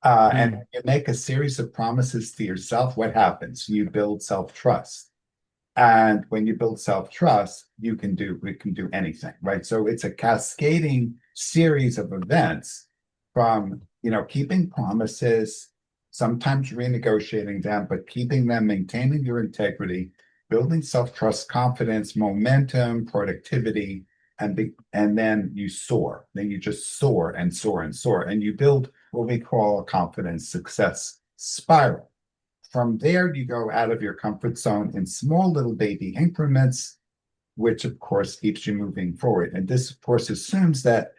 And when mm, you make a series of promises to yourself, what happens? You build self-trust. And when you build self-trust, we can do anything, right? So it's a cascading series of events from, keeping promises, sometimes renegotiating them, but keeping them, maintaining your integrity, building self-trust, confidence, momentum, productivity, and then you soar. Then you just soar and soar and soar, and you build what we call a confidence success spiral. From there, you go out of your comfort zone in small little baby increments, which of course keeps you moving forward. And this, of course, assumes that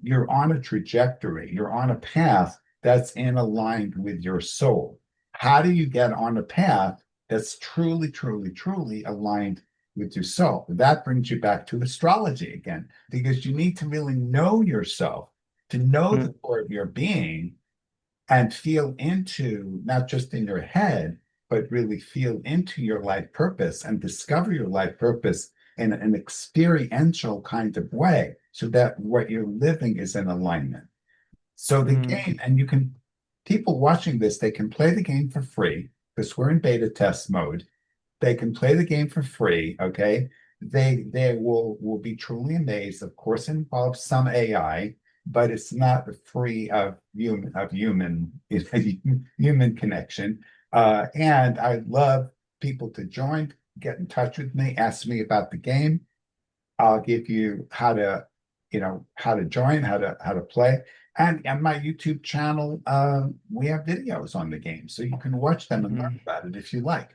you're on a trajectory, you're on a path that's in aligned with your soul. How do you get on a path that's truly, truly, truly aligned with your soul? That brings you back to astrology again, because you need to really know yourself, to know the mm, core of your being and feel into, not just in your head, but really feel into your life purpose and discover your life purpose in an experiential kind of way so that what you're living is in alignment. So the mm. game, and people watching this, they can play the game for free because we're in beta test mode. They can play the game for free. Okay. they will be truly amazed. Of course, it involves some AI, but it's not free of human connection. And I love people to join, get in touch with me, ask me about the game. I'll give you how to, how to join, how to play. And on my YouTube channel, we have videos on the game, so you can watch them and learn Mhm. about it if you like.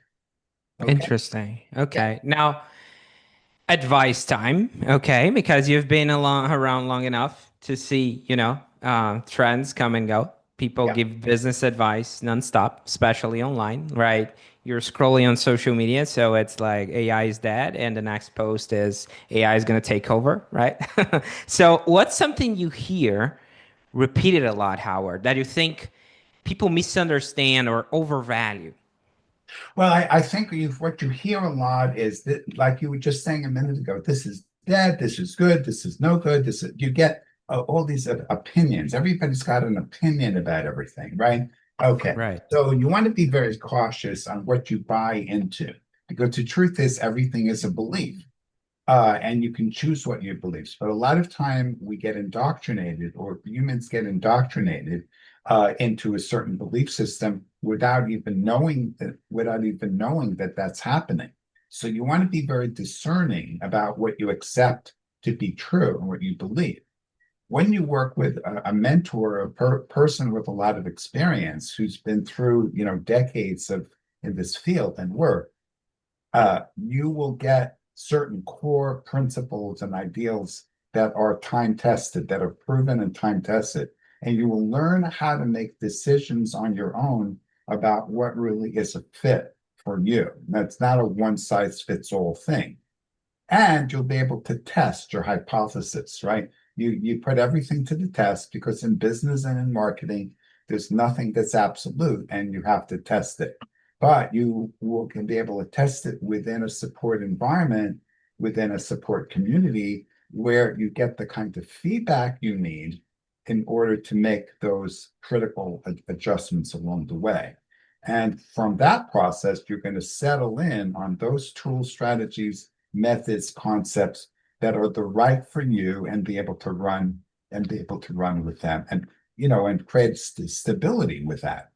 Okay. Interesting. Yeah. Okay. Now, advice time. Okay, because you've been around long enough to see, trends come and go. People Yeah. give business advice nonstop, especially online, right? You're scrolling on social media, so it's like AI is dead, and the next post is AI is going to take over, right? So, what's something you hear repeated a lot, Howard, that you think people misunderstand or overvalue? Well, I think what you hear a lot is that, like you were just saying a minute ago, this is dead, this is good, this is no good. You get all these opinions. Everybody's got an opinion about everything, right? Okay, Right. so you want to be very cautious on what you buy into, because the truth is everything is a belief. And you can choose what you believe. But a lot of time we get indoctrinated, or humans get indoctrinated into a certain belief system without even knowing that that's happening. So you want to be very discerning about what you accept to be true and what you believe. When you work with a mentor, person with a lot of experience who's been through, decades of in this field and work, you will get certain core principles and ideals that are time tested, that are proven and time tested. And you will learn how to make decisions on your own about what really is a fit for you. That's not a one size fits all thing. And you'll be able to test your hypothesis, right? You put everything to the test, because in business and in marketing, there's nothing that's absolute, and you have to test it. But can be able to test it within a support environment, within a support community, where you get the kind of feedback you need in order to make those critical adjustments along the way. And from that process, you're going to settle in on those tools, strategies, methods, concepts that are the right for you, and be able to run with them, and create stability with that.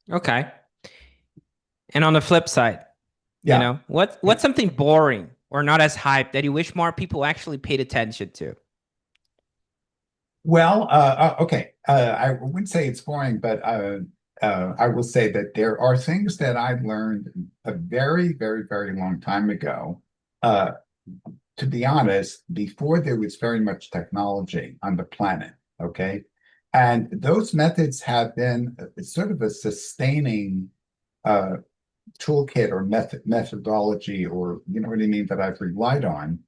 Okay. And on the flip side, Yeah. what's something boring or not as hyped that you wish more people actually paid attention to? Well, okay. I wouldn't say it's boring, but I will say that there are things that I learned a very, very, very long time ago. Uh, to be honest, before there was very much technology on the planet. Okay. And those methods have been sort of a sustaining uh, toolkit or methodology, or you know what I mean, that I've relied on.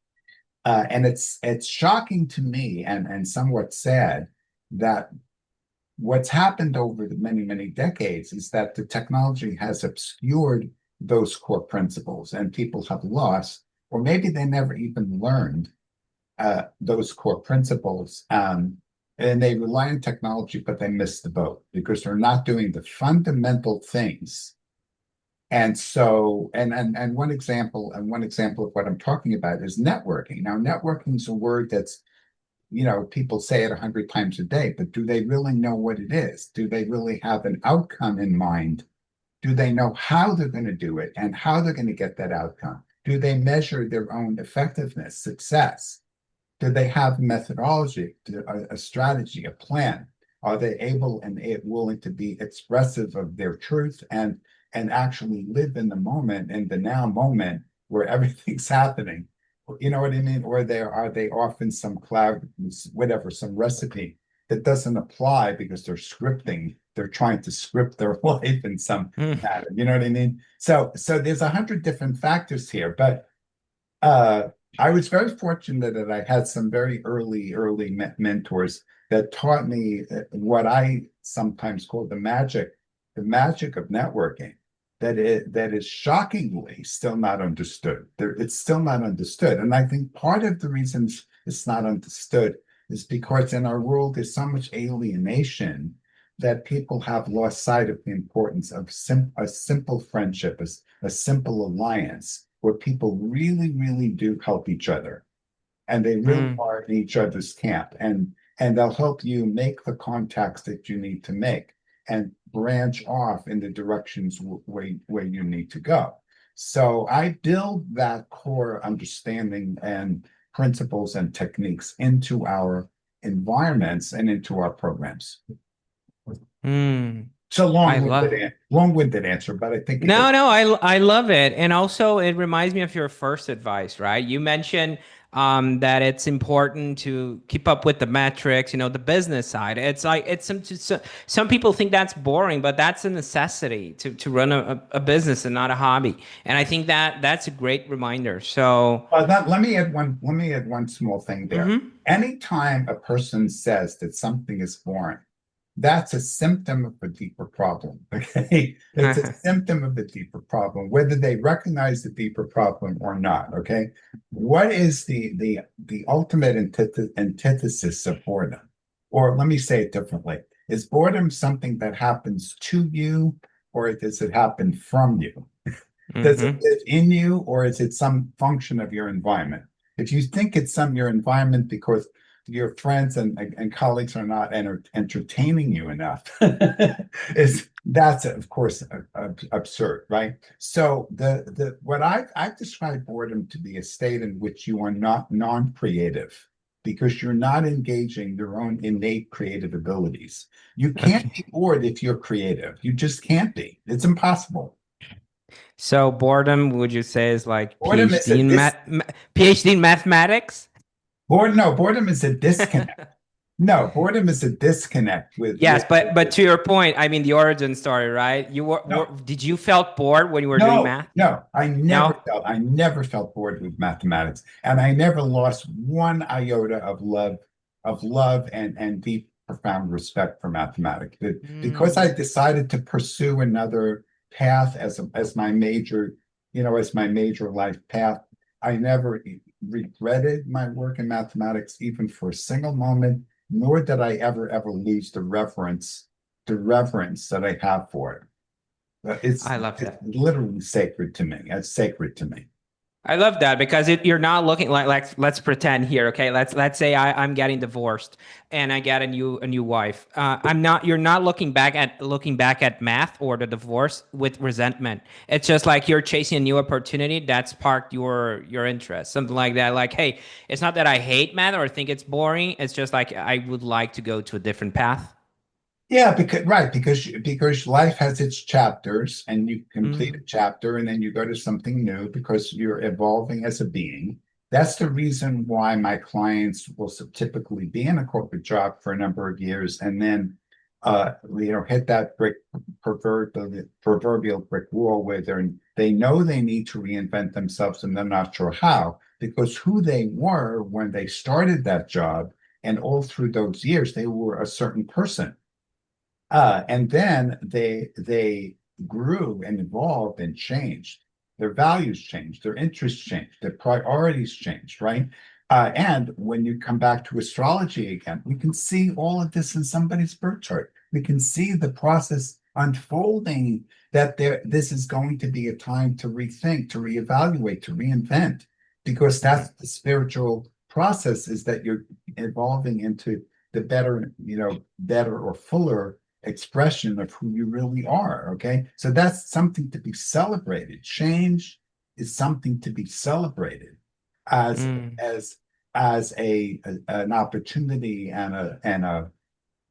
And it's shocking to me, and somewhat sad, that what's happened over the many, many decades is that the technology has obscured those core principles, and people have lost, or maybe they never even learned those core principles. And they rely on technology, but they miss the boat because they're not doing the fundamental things. And so, and one example of what I'm talking about is networking. Now, networking is a word that's, people say it 100 times a day, but do they really know what it is? Do they really have an outcome in mind? Do they know how they're going to do it and how they're going to get that outcome? Do they measure their own effectiveness, success? Do they have a methodology, a strategy, a plan? Are they able and willing to be expressive of their truth, and actually live in the moment, in the now moment where everything's happening? You know what I mean? Or are they often some cloud, whatever, some recipe that doesn't apply because they're scripting? They're trying to script their life in some Mm. matter. You know what I mean? So there's 100 different factors here, but uh, I was very fortunate that I had some very early mentors that taught me what I sometimes call the magic of networking. That is shockingly still not understood. It's still not understood, and I think part of the reasons it's not understood is because in our world there's so much alienation that people have lost sight of the importance of a simple friendship, a simple alliance, where people really, really do help each other, and they really Mm. are in each other's camp, and they'll help you make the contacts that you need to make and branch off in the directions where you need to go. So I build that core understanding and principles and techniques into our environments and into our programs. Mm. It's a I love. long-winded answer, but I think it No, does. no, I love it. And also it reminds me of your first advice, right? You mentioned that it's important to keep up with the metrics, the business side. It's like some people think that's boring, but that's a necessity to run a business and not a hobby. And I think that that's a great reminder. So, Let me add one small thing there. mhm. Anytime a person says that something is boring, that's a symptom of a deeper problem. Okay. It's a symptom of a deeper problem, whether they recognize the deeper problem or not. Okay. What is the ultimate antithesis of boredom? Or let me say it differently. Is boredom something that happens to you, or does it happen from you? Does it Hmm. live in you, or is it some function of your environment? If you think it's some your environment because your friends and colleagues are not entertaining you enough, is that's of course absurd, right? So the what I've described boredom to be a state in which you are not non-creative because you're not engaging your own innate creative abilities. You can't Okay. be bored if you're creative. You just can't be. It's impossible. So boredom, would you say, is like Boredom is a PhD in mathematics? boredom is a disconnect. No, boredom is a disconnect Yes, but to your point, I mean the origin story, right? no, Did you felt bored when you were doing no, math? no. No? I never felt bored with mathematics, and I never lost one iota of love and deep, profound respect for mathematics. Because Mm. I decided to pursue another path as my major, as my major life path. I never regretted my work in mathematics even for a single moment, nor did I ever lose the reverence that I have for it. I love It's that. literally sacred to me. It's sacred to me. I love that because you're not looking like let's pretend here, okay? Let's say I'm getting divorced and I get a new wife. I'm not You're not looking back at math or the divorce with resentment. It's just like you're chasing a new opportunity that sparked your interest, something like that. Like, hey, it's not that I hate math or think it's boring. It's just like I would like to go to a different path. Yeah, because life has its chapters, and you complete a Mm, chapter, and then you go to something new because you're evolving as a being. That's the reason why my clients will typically be in a corporate job for a number of years, and then hit that proverbial brick wall where they know they need to reinvent themselves, and they're not sure how, because who they were when they started that job and all through those years, they were a certain person. And then they grew and evolved and changed. Their values changed, their interests changed, their priorities changed, right? And when you come back to astrology again, we can see all of this in somebody's birth chart. We can see the process unfolding that this is going to be a time to rethink, to reevaluate, to reinvent, because that's the spiritual process is that you're evolving into the better or fuller expression of who you really are. Okay. So that's something to be celebrated. Change is something to be celebrated as mm, as an opportunity and a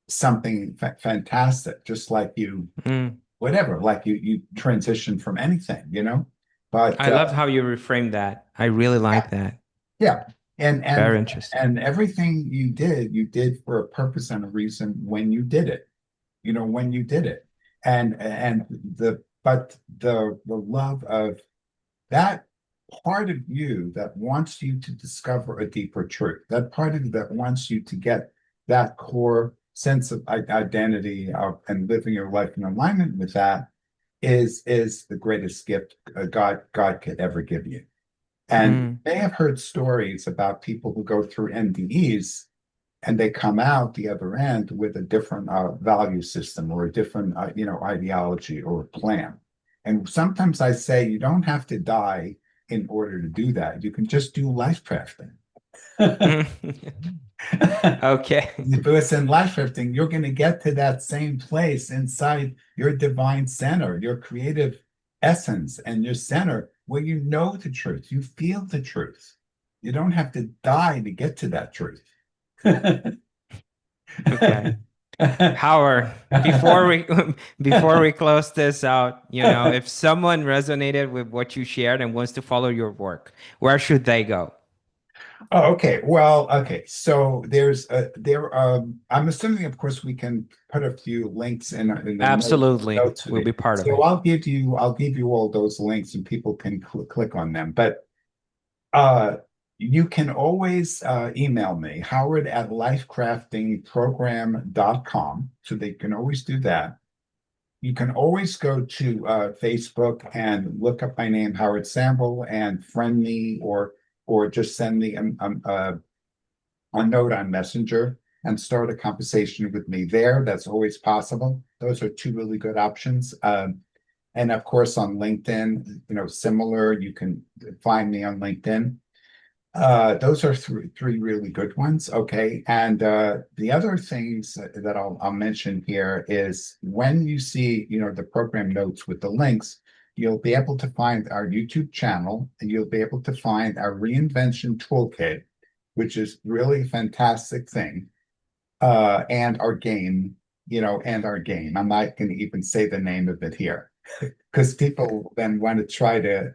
something fantastic, just like you mm. whatever, like you transition from anything. But I love how you reframe that. I really yeah, like that. yeah. And and Very interesting. and everything you did for a purpose and a reason when you did it. When you did it, and the love of that part of you that wants you to discover a deeper truth, that part of you that wants you to get that core sense of identity and living your life in alignment with that is the greatest gift God could ever give you. And you Mm, may have heard stories about people who go through NDEs and they come out the other end with a different value system or a different ideology or plan. And sometimes I say you don't have to die in order to do that. You can just do life crafting. Okay. Because in life shifting, you're going to get to that same place inside your divine center, your creative essence, and your center where you know the truth, you feel the truth. You don't have to die to get to that truth. Okay. Howard, before we before we close this out, if someone resonated with what you shared and wants to follow your work, where should they go? Oh, okay. Well, okay. So I'm assuming, of course, we can put a few links in the Absolutely. notes We'll today. be part of So it. I'll give you all those links and people can click on them. But uh you can always email me, Howard at lifecraftingprogram.com. So they can always do that. You can always go to Facebook and look up my name, Howard Sample, and friend me or just send me a note on Messenger and start a conversation with me there. That's always possible. Those are two really good options. And of course, on LinkedIn, similar, you can find me on LinkedIn. Those are three really good ones. Okay. And the other things that I'll mention here is when you see, the program notes with the links, you'll be able to find our YouTube channel and you'll be able to find our reinvention toolkit, which is really a fantastic thing. And our game, and our game. I'm not going to even say the name of it here because people then want to try to,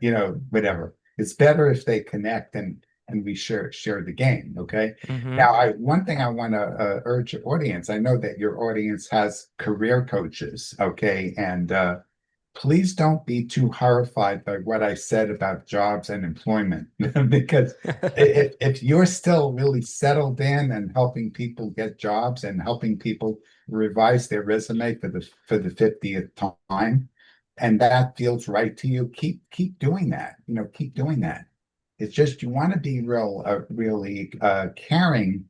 whatever. It's better if they connect and we share the game. Okay. Hmm. Now, one thing I want to urge your audience. I know that your audience has career coaches. Okay, and please don't be too horrified by what I said about jobs and employment, because if you're still really settled in and helping people get jobs and helping people revise their resume for the 50th time, and that feels right to you, keep doing that. Keep doing that. It's just you want to be really caring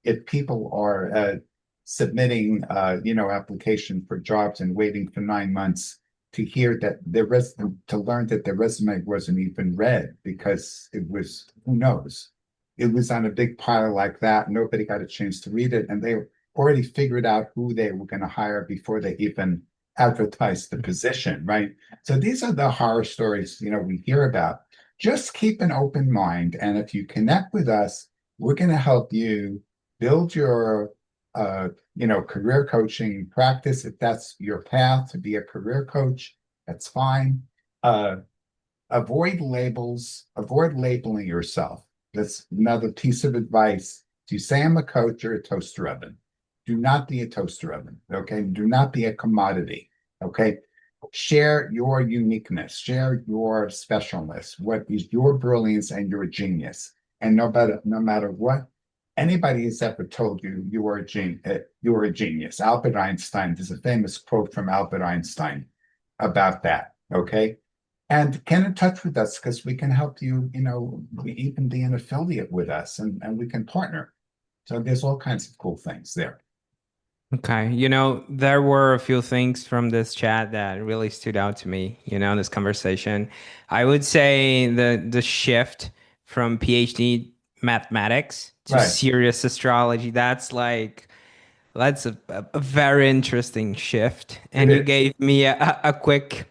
if people are submitting application for jobs and waiting for 9 months to hear that to learn that their resume wasn't even read because it was, who knows, it was on a big pile like that, nobody got a chance to read it, and they already figured out who they were going to hire before they even advertised the position, right? So these are the horror stories we hear about. Just keep an open mind, and if you connect with us, we're going to help you build your career coaching practice. If that's your path to be a career coach, that's fine. uh Avoid labels, avoid labeling yourself. That's another piece of advice. If you say I'm a coach, you're a toaster oven. Do not be a toaster oven. Okay, do not be a commodity. Okay, share your uniqueness, share your specialness, what is your brilliance and your genius. And no matter what anybody has ever told you, you are a genius. Albert Einstein, there's a famous quote from Albert Einstein about that. Okay, and get in touch with us because we can help you. We even be an affiliate with us, and we can partner. So there's all kinds of cool things there. Okay. There were a few things from this chat that really stood out to me, in this conversation. I would say the shift from PhD mathematics to Right. serious astrology, that's a very interesting shift. It And you is. gave me a quick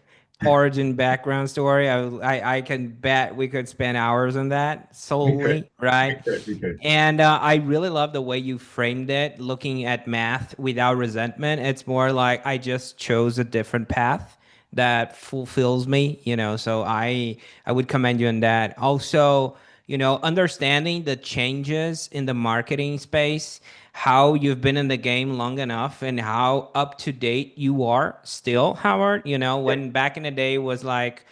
origin background story. I can bet we could spend hours on that We could. solely, We right? could. We could. And I really love the way you framed it, looking at math without resentment. It's more like I just chose a different path that fulfills me, so I would commend you on that. Also, understanding the changes in the marketing space, how you've been in the game long enough and how up to date you are still, Howard, Yeah. when back in the day was like,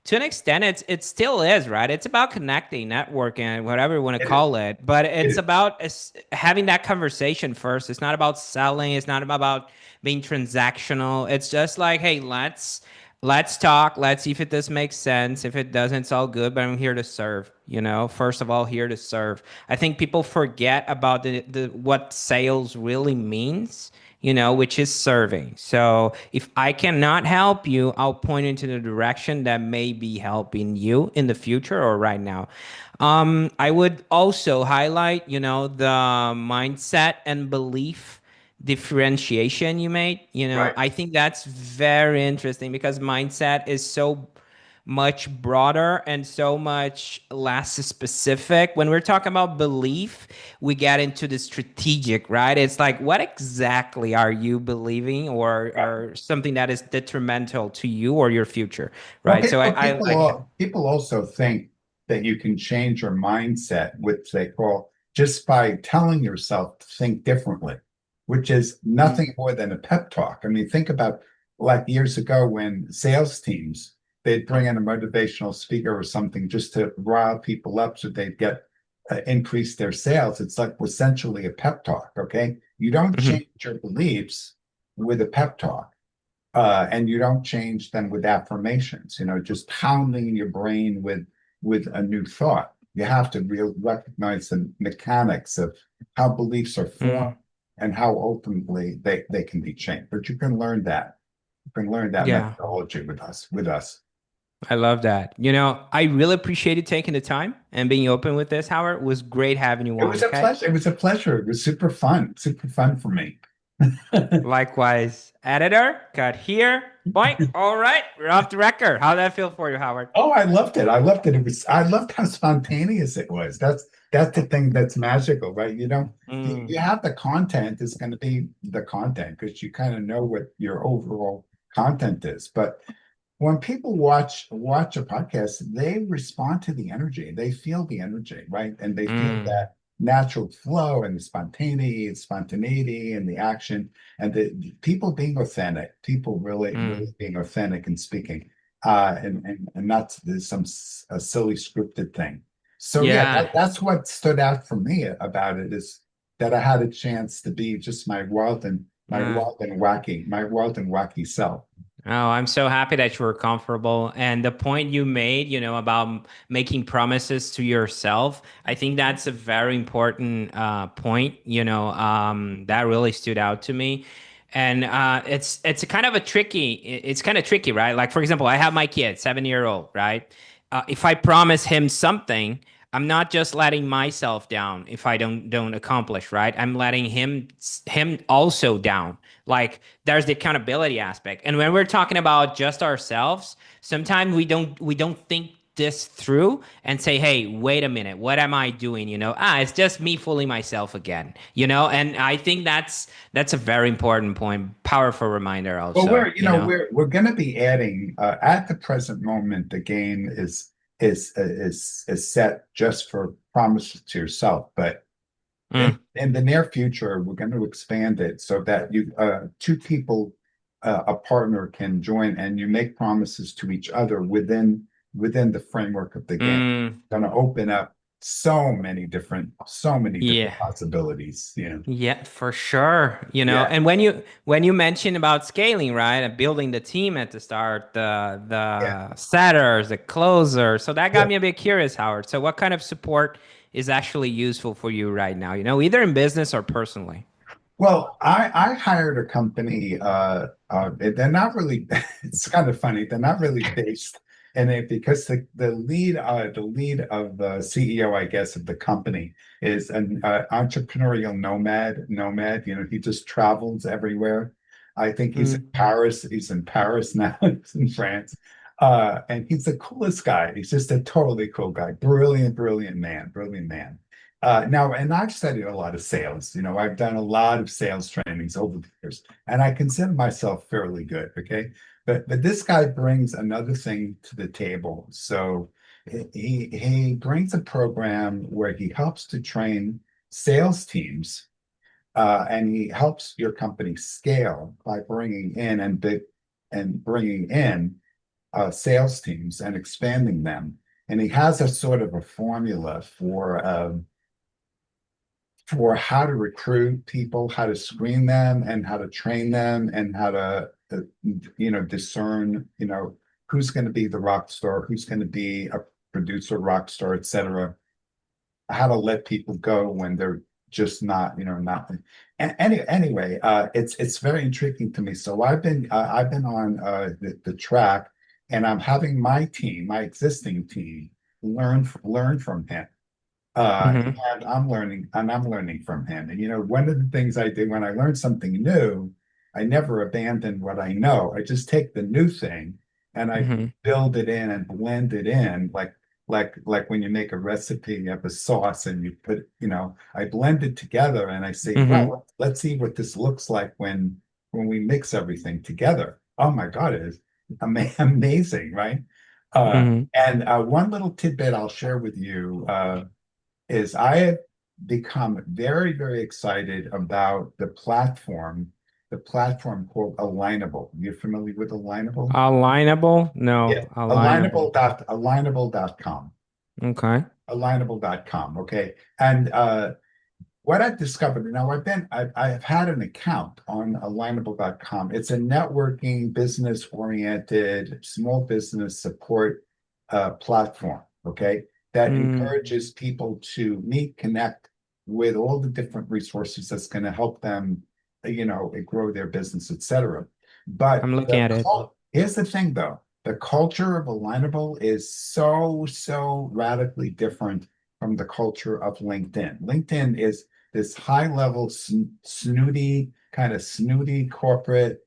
to an extent it still is, right? It's about connecting, networking, whatever you want to It is. call it, but It it's is. about having that conversation first. It's not about selling, it's not about being transactional. It's just like, hey, let's talk, let's see if this makes sense. If it doesn't, it's all good, but I'm here to serve, first of all, here to serve. I think people forget about the what sales really means, which is serving. So if I cannot help you, I'll point into the direction that may be helping you in the future or right now. I would also highlight, the mindset and belief differentiation you made. Right. I think that's very interesting because mindset is so much broader and so much less specific. When we're talking about belief, we get into the strategic, right? It's like, what exactly are you believing, or something that is detrimental to you or your future, Well, right? So I like that. people also think that you can change your mindset, which they call just by telling yourself to think differently, which is Mm, nothing more than a pep talk. I mean, think about like years ago when sales teams, they'd bring in a motivational speaker or something just to rile people up so they'd get increase their sales. It's like essentially a pep talk. Okay. You don't mhm, change your beliefs with a pep talk, and you don't change them with affirmations, just pounding in your brain with a new thought. You have to recognize the mechanics of how beliefs are formed mm. and how ultimately they can be changed. But you can learn that. You can learn that Yeah, methodology with us. I love that. I really appreciate you taking the time and being open with this, Howard. It was great having you It on, was a okay? pleasure. It was a pleasure. It was super fun for me. Likewise. Editor, cut here. Boink. All right, we're off the record. How'd that feel for you, Howard? Oh, I loved it. I loved it. I loved how spontaneous it was. That's the thing that's magical, right? You Mm, have the content is going to be the content because you kind of know what your overall content is. But when people watch a podcast, they respond to the energy. They feel the energy, right? And they feel mm, that natural flow and the spontaneity and the action and the people being authentic, people really mm. being authentic and speaking, and not a silly scripted thing. So yeah, Yeah. that's what stood out for me about it is that I had a chance to be just Uh, my wild and wacky self. oh, I'm so happy that you were comfortable. And the point you made, about making promises to yourself, I think that's a very important point, that really stood out to me. And it's a kind of a it's kind of tricky, right? Like, for example, I have my kid, 7 year old, right? If I promise him something, I'm not just letting myself down if I don't accomplish, right? I'm letting him also down. Like, there's the accountability aspect. And when we're talking about just ourselves, sometimes we don't think this through and say, hey, wait a minute, what am I doing? It's just me fooling myself again. And I think that's a very important point, powerful reminder Well, also. we're going to be adding at the present moment. The game is set just for promises to yourself, but Mm, in the near future, we're going to expand it so that you two people, a partner can join, and you make promises to each other within the framework of the game. mm, Going to open up so many different yeah. possibilities. Yeah, for sure. Yeah, And when you mentioned about scaling, right, and building the team at the start, the yeah. the setters, the closer, so that Yeah. got me a bit curious, Howard. So what kind of support is actually useful for you right now? Either in business or personally. Well, I hired a company. They're not really. It's kind of funny. They're not really based in it because the lead of the CEO, I guess, of the company is an entrepreneurial nomad. He just travels everywhere. I think he's in Mm, Paris. He's in Paris now. He's in France. And he's the coolest guy. He's just a totally cool guy. Brilliant, brilliant man. Brilliant man. Now, and I've studied a lot of sales. I've done a lot of sales trainings over the years, and I consider myself fairly good. Okay, but this guy brings another thing to the table. So he brings a program where he helps to train sales teams, and he helps your company scale by bringing in sales teams and expanding them. And he has a sort of a formula for how to recruit people, how to screen them, and how to train them, and how to discern who's going to be the rock star, who's going to be a producer rock star, etc. How to let people go when they're just not, nothing. And anyway, it's very intriguing to me. So I've been on the track, and I'm having my team, my existing team, learn from him. Hmm. And I'm learning from him. And one of the things I do when I learn something new, I never abandon what I know. I just take the new thing and I Hmm. build it in and blend it in, like when you make a recipe, you have a sauce and you put, I blend it together and I say, Hmm. well, let's see what this looks like when we mix everything together. Oh my God, it is amazing, right? Hmm. And one little tidbit I'll share with you. Is I have become very, very excited about the platform called Alignable. You're familiar with Alignable? Alignable? Yeah. No, alignable. Alignable.com. Okay. Alignable.com. Okay. And what I've discovered now, I've had an account on alignable.com. It's a networking, business oriented, small business support platform. Okay. That Mm, encourages people to meet, connect with all the different resources that's going to help them, grow their business, etc. But I'm looking at it. here's the thing though, the culture of Alignable is so radically different from the culture of LinkedIn. LinkedIn is this high level snooty corporate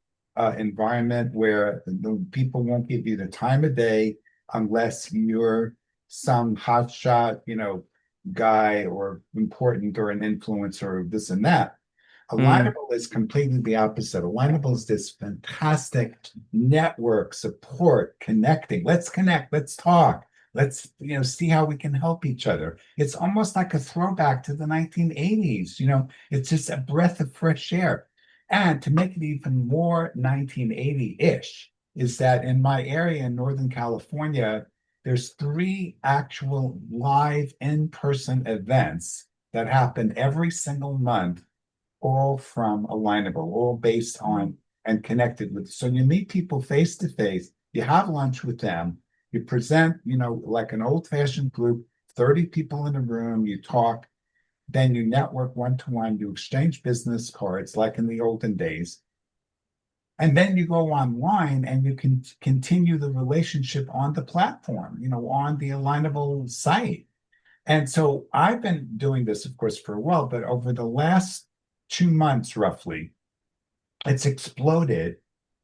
environment where the people won't give you the time of day unless you're some hotshot, guy or important or an influencer or this and that. Mm, Alignable is completely the opposite. Alignable is this fantastic network support, connecting. Let's connect. Let's talk. Let's see how we can help each other. It's almost like a throwback to the 1980s. It's just a breath of fresh air. And to make it even more 1980-ish is that in my area in Northern California, there's three actual live in-person events that happen every single month, all from Alignable, all based on and connected with. So you meet people face to face, you have lunch with them, you present, like an old fashioned group, 30 people in a room, you talk, then you network one to one, you exchange business cards like in the olden days. And then you go online and you can continue the relationship on the platform, on the Alignable site. And so I've been doing this, of course, for a while, but over the last 2 months, roughly, it's exploded.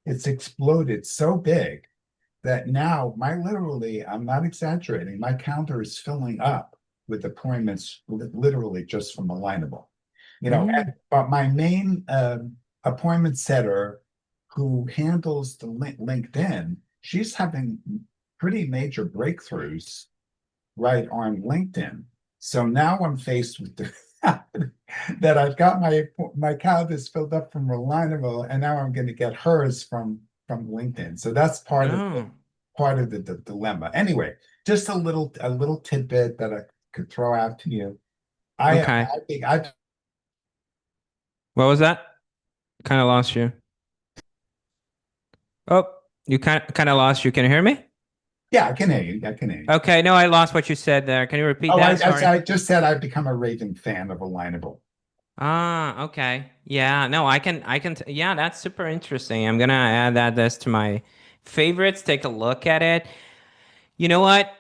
It's exploded so big that now I'm not exaggerating, my calendar is filling up with appointments literally just from Alignable. mm, But my main appointment setter who handles the LinkedIn, she's having pretty major breakthroughs right on LinkedIn. So now I'm faced with the that I've got my calendars filled up from Reliable, and now I'm going to get hers from LinkedIn. So that's oh, part of the dilemma. Anyway, just a little tidbit that I could throw out to you. okay. I think I What was that? Kind of lost you. Oh, you kind of lost you. Can you hear me? yeah, I can hear you. I can hear you. Okay, no, I lost what you said there. Can you repeat Oh, that? Sorry. I just said I've become a raving fan of Alignable. Ah, okay. Yeah, no, yeah, that's super interesting. I'm gonna add that this to my favorites. Take a look at it. You know what?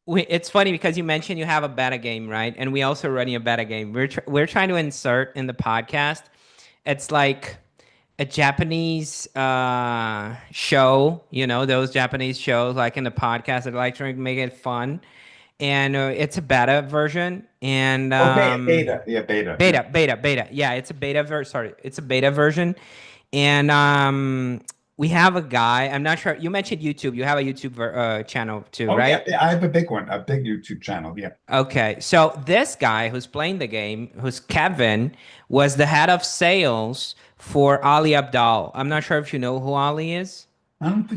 It's funny because you mentioned you have a beta game, right? And we also running a beta game. We're trying to insert in the podcast. It's like a Japanese show, those Japanese shows like in the podcast. I'd like to make it fun. And it's a beta version. And Oh, beta. Yeah, beta. Yeah. beta. Yeah, it's a beta version. Sorry, it's a beta version. And we have a guy. I'm not sure. You mentioned YouTube. You have a YouTube channel too, Oh, yeah. right? I have a big one, a big YouTube channel. Yeah. Okay. So this guy who's playing the game, who's Kevin, was the head of sales for Ali Abdaal. I'm not sure if you know who Ali is. I don't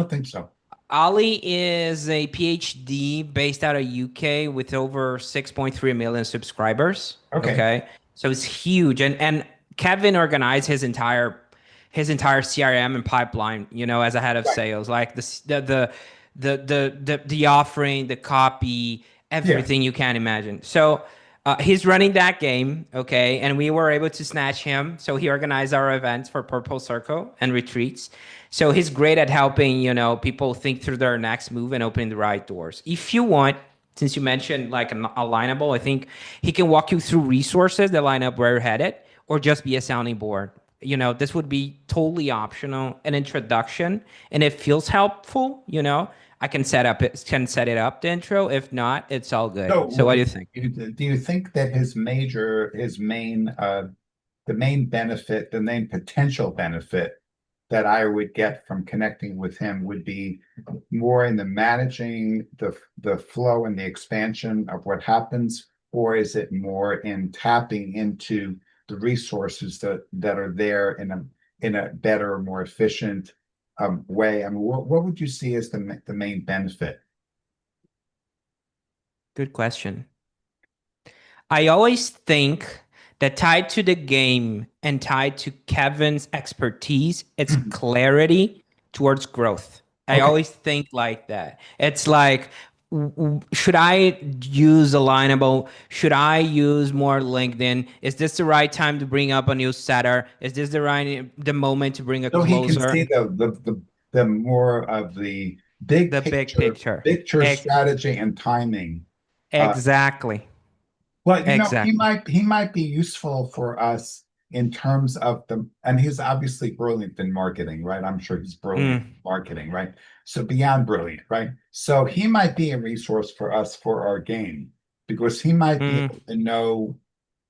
think so. Ali is a PhD based out of UK with over 6.3 million subscribers. Okay. Okay. So it's huge. And Kevin organized his entire CRM and pipeline, as a head of Right. sales, like the offering, the copy, Yeah. everything you can imagine. So He's running that game, okay, and we were able to snatch him. So he organized our events for Purple Circle and retreats. So he's great at helping, people think through their next move and opening the right doors. If you want, since you mentioned like alignable, I think he can walk you through resources that line up where you're headed, or just be a sounding board. This would be totally optional, an introduction, and it feels helpful. I can set it up the intro. If not, it's all good. So what do you think? Do you think that the main benefit, the main potential benefit that I would get from connecting with him would be more in the managing the flow and the expansion of what happens, or is it more in tapping into the resources that are there in a better, more efficient way? I mean, what would you see as the main benefit? Good question. I always think that tied to the game and tied to Kevin's expertise, it's clarity towards growth. I Okay. always think like that. It's like, should I use Alignable? Should I use more LinkedIn? Is this the right time to bring up a new setter? Is this the moment to bring a So he can closer? see the more of the The big picture. picture strategy and timing. Uh, Exactly. well, Exactly. he might be useful for us in terms of and he's obviously brilliant in marketing, right? I'm sure he's brilliant in Mm, marketing, right? So beyond brilliant, right? So he might be a resource for us for our game because he might be mm, able to know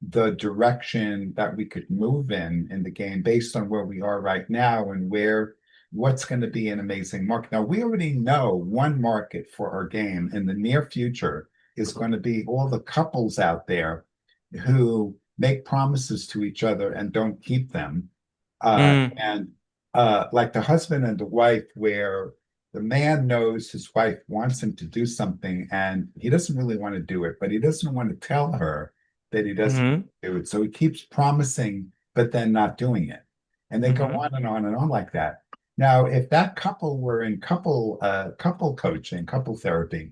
the direction that we could move in the game based on where we are right now and what's going to be an amazing market. Now we already know one market for our game in the near future is going to be all the couples out there who make promises to each other and don't keep them. mm, And like the husband and the wife, where the man knows his wife wants him to do something and he doesn't really want to do it, but he doesn't want to tell her that he doesn't mm, do it. So he keeps promising, but then not doing it. And they go mm, on and on and on like that. Now, if that couple were in couple coaching, couple therapy,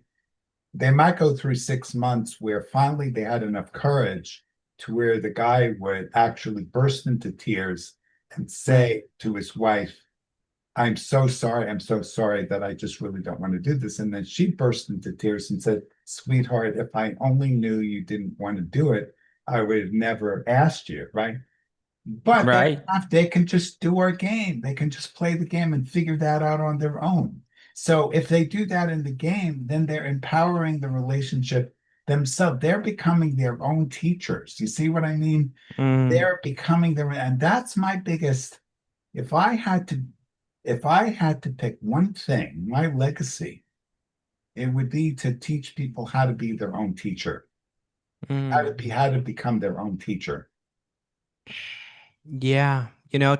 they might go through 6 months where finally they had enough courage to where the guy would actually burst into tears and mm. say to his wife, I'm so sorry. I'm so sorry that I just really don't want to do this. And then she burst into tears and said, Sweetheart, if I only knew you didn't want to do it, I would have never asked you. Right. But Right. they can just do our game. They can just play the game and figure that out on their own. So if they do that in the game, then they're empowering the relationship themselves. They're becoming their own teachers. You see what I mean? Mm, They're becoming their, and that's my biggest. If I had to, if I had to pick one thing, my legacy, it would be to teach people how to be their own teacher, mm. how to become their own teacher. Yeah.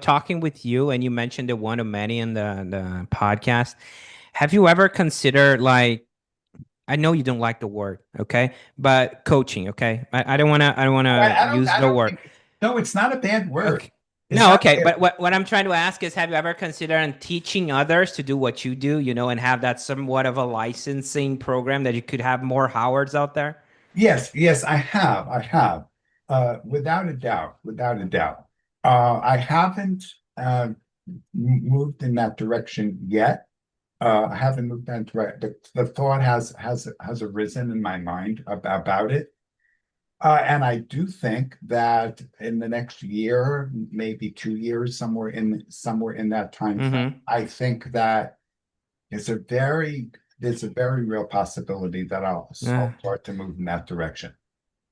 Talking with you, and you mentioned the one of many in the podcast. Have you ever considered, like, I know you don't like the word, okay, but coaching, okay? I don't wanna use I the don't word. think, no, it's not a bad word. Okay. It's No, not okay, bad. but what I'm trying to ask is, have you ever considered teaching others to do what you do, and have that somewhat of a licensing program that you could have more Howards out there? Yes, yes, I have, without a doubt, without a doubt. I haven't moved in that direction yet. I haven't moved that direction. The thought has arisen in my mind about it. And I do think that in the next year, maybe 2 years, somewhere in that time frame, Mm-hmm. I think that is a very there's a very real possibility that I'll start to move in that direction.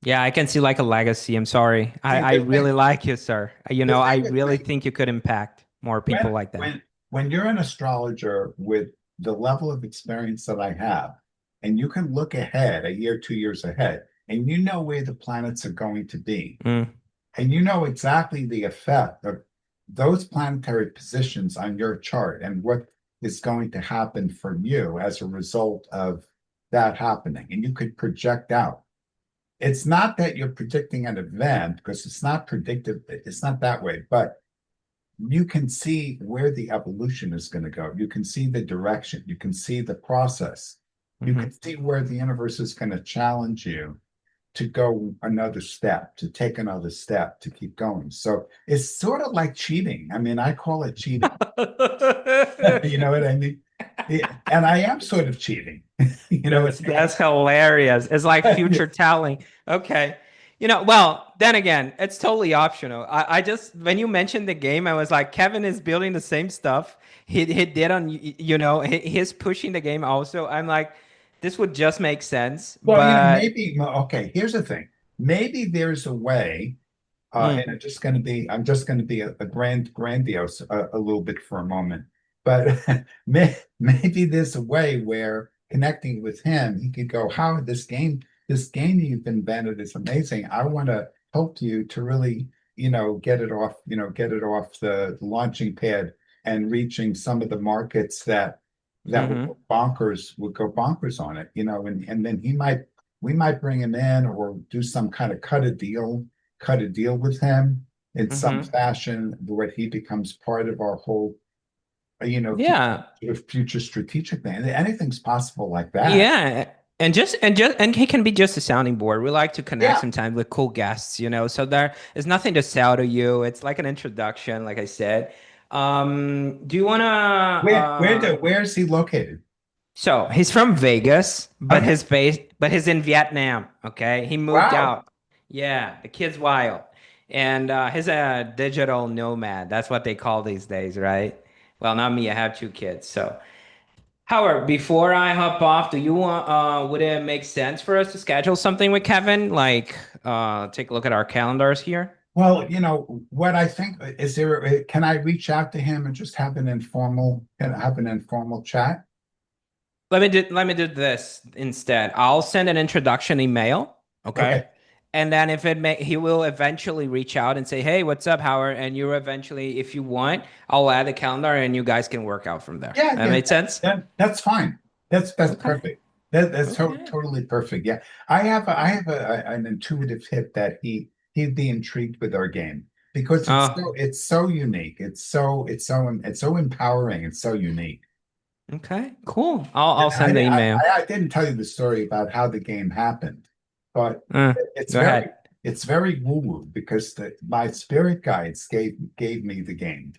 Yeah, I can see like a legacy. I'm sorry. See, I really like you, sir. the I thing with really me, think you could impact more people when like that. when you're an astrologer with the level of experience that I have, and you can look ahead a year, 2 years ahead, and you know where the planets are going to be, Mm, and you know exactly the effect of those planetary positions on your chart and what is going to happen for you as a result of that happening. And you could project out. It's not that you're predicting an event because it's not predictive, it's not that way, but you can see where the evolution is going to go. You can see the direction, you can see the process, you hmm can see where the universe is going to challenge you to go another step, to take another step, to keep going. So it's sort of like cheating. I mean, I call it cheating. You know what I mean? Yeah, and I am sort of cheating. You know what I That's hilarious. It's like mean? future telling. Okay. Well, then again, it's totally optional. I just when you mentioned the game, I was like, Kevin is building the same stuff he did on he's pushing the game also. I'm like, this would just make sense, Well, but maybe, well, okay, here's the thing. Maybe there's a way, and mm, I'm just going to be a grandiose a little bit for a moment, but maybe there's a way where connecting with him, he could go, Howard, this game you've invented is amazing. I want to help you to really, get it off the launching pad and reaching some of the markets that hmm would go bonkers on it, and then we might bring him in or do some kind of cut a deal with him in some hmm fashion where he becomes part of our whole, yeah. future strategic thing. Anything's possible like that. Yeah. And he can be just a sounding board. We like to connect Yeah. sometimes with cool guests. So there is nothing to sell to you. It's like an introduction, like I said. Do you wanna Where is he located? so he's from Vegas, but Okay. he's in Vietnam, okay? He moved Wow. out. Yeah, the kid's wild. And he's a digital nomad. That's what they call these days, right? Well, not me. I have two kids, so Howard, before I hop off, do you want would it make sense for us to schedule something with Kevin? Like take a look at our calendars here? Well, what I think is can I reach out to him and just have an informal chat? Let me do this instead. I'll send an introduction email, okay? Okay. And then if he will eventually reach out and say, "Hey, what's up, Howard?" And you eventually, if you want, I'll add the calendar and you guys can work out from there. Yeah, That yeah, made sense? that's fine. That's Okay. perfect. That's Okay. totally perfect. Yeah, I have an intuitive hit that he'd be intrigued with our game because Oh, it's so unique. It's so empowering. It's so unique. okay. Cool. I'll And send the email. I didn't tell you the story about how the game happened, but Uh, it's Go ahead. very woo-woo because my spirit guides gave me the game.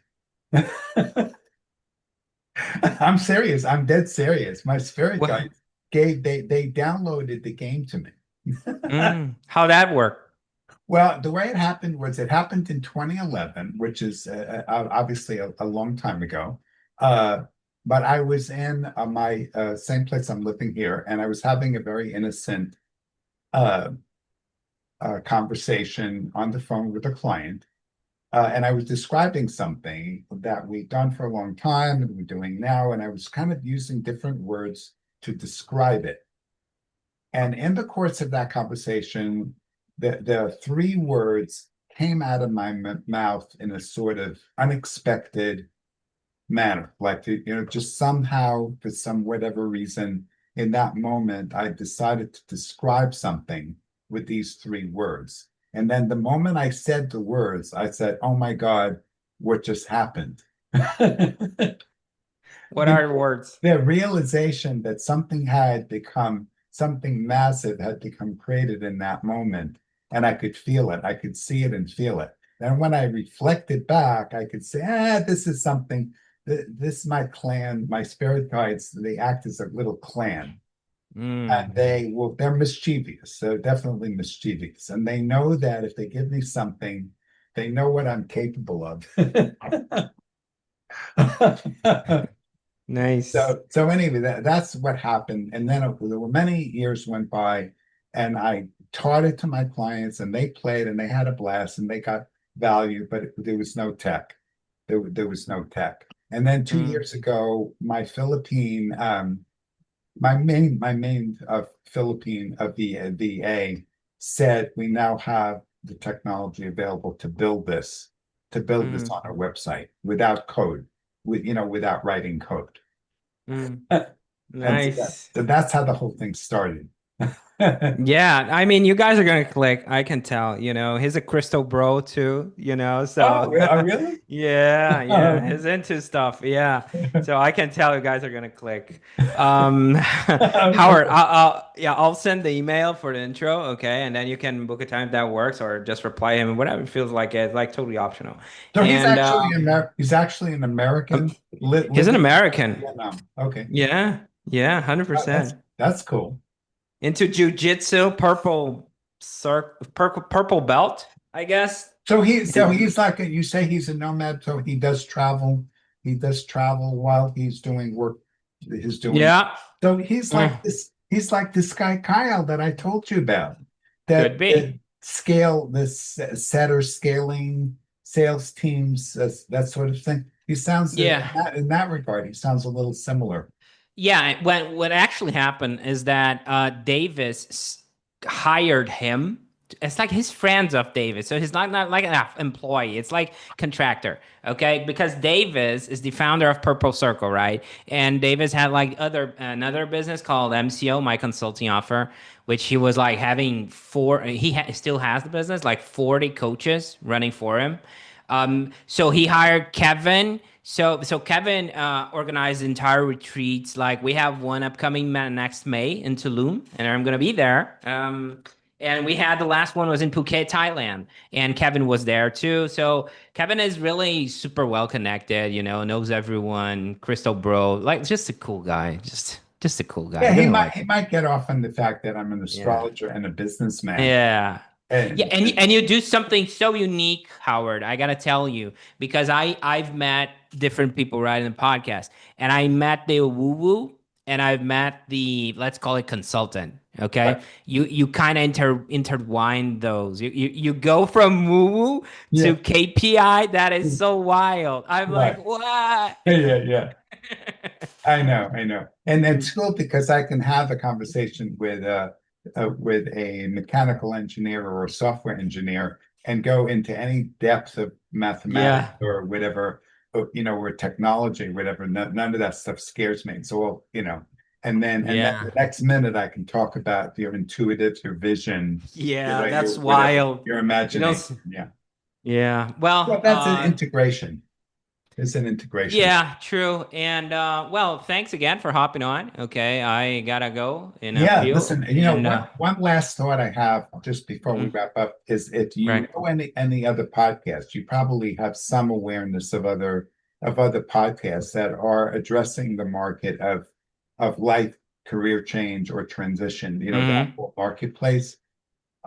I'm serious. I'm dead serious. My spirit Well, guides they downloaded the game to me. how that work? Well, the way it happened in 2011, which is obviously a long time ago. Uh, but I was in my same place I'm living here, and I was having a very innocent uh, conversation on the phone with a client. And I was describing something that we've done for a long time and we're doing now, and I was kind of using different words to describe it. And in the course of that conversation, the three words came out of my mouth in a sort of unexpected manner, like just somehow, for some whatever reason, in that moment, I decided to describe something with these three words. And then the moment I said the words, I said, "Oh my God, what just happened?" What are words? The realization that something massive had become created in that moment, and I could feel it. I could see it and feel it. And when I reflected back, I could say, this is something. This is my clan, my spirit guides. They act as a little clan, and Mm. they're mischievous. They're definitely mischievous, and they know that if they give me something, they know what I'm capable of. Nice. So anyway, that's what happened. And then there were many years went by, and I taught it to my clients, and they played, and they had a blast, and they got value, but there was no tech. There was no tech. And then two Mm. years ago, my main Philippine VA said we now have the technology available to build this Mm. on our website without code, without writing code. Mm. And Nice. so that's how the whole thing started. Yeah, I mean, you guys are gonna click. I can tell. He's a crystal bro too. So Oh, really? yeah, he's into stuff. Yeah, so I can tell you guys are gonna click. Howard, Okay. I'll send the email for the intro, okay, and then you can book a time that works, or just reply him, whatever feels like. It's like totally optional. So And he's actually an um, American he's an living in American. Vietnam. Okay. Yeah, yeah, Oh, that's 100%. that's cool. Into jujitsu, purple belt, I guess. So he's like you say he's a nomad, so he does travel while he's doing work he's doing. Yeah, So he's like this guy Kyle that I told you about. could That be. scale this setter scaling sales teams, that sort of thing. He sounds Yeah. in that regard, he sounds a little similar. Yeah, what actually happened is that Davis hired him. It's like his friends of Davis, so he's not like an employee. It's like contractor, okay? Because Davis is the founder of Purple Circle, right? And Davis had like another business called MCO, My Consulting Offer, which he was like having four. Still has the business, like 40 coaches running for him. So he hired Kevin. So Kevin organized entire retreats. Like we have one upcoming next May in Tulum, and I'm gonna be there. And we had the last one was in Phuket, Thailand, and Kevin was there too. So Kevin is really super well connected. Knows everyone. Crystal bro, like just a cool guy. Just a cool guy. Yeah, I really like he him. might get off on the fact that I'm an Yeah. astrologer and a businessman. Yeah. Yeah, And and you do something so unique, Howard. I gotta tell you, because I've met different people right in the podcast, and I met the woo woo, and I've met the, let's call it, consultant. Okay, you kind of intertwine those. You go from woo woo yeah, to KPI. That is so wild. I'm like, right. what? Yeah. I know. And it's cool because I can have a conversation with a mechanical engineer or a software engineer and go into any depth of mathematics Yeah, or whatever, or technology, whatever. None of that stuff scares me. So, and then the yeah, next minute I can talk about your intuitive, your vision, yeah. That's whatever, wild. your You know. imagination. Yeah. Yeah. Well, Well, that's an integration. It's an integration. yeah, true. And well, thanks again for hopping on. Okay, I gotta go in a Yeah, few. listen, And one last thought I have just before we mhm, wrap up is if you right. know any other podcasts, you probably have some awareness of other podcasts that are addressing the market of life, career change or transition, that Hmm. whole marketplace,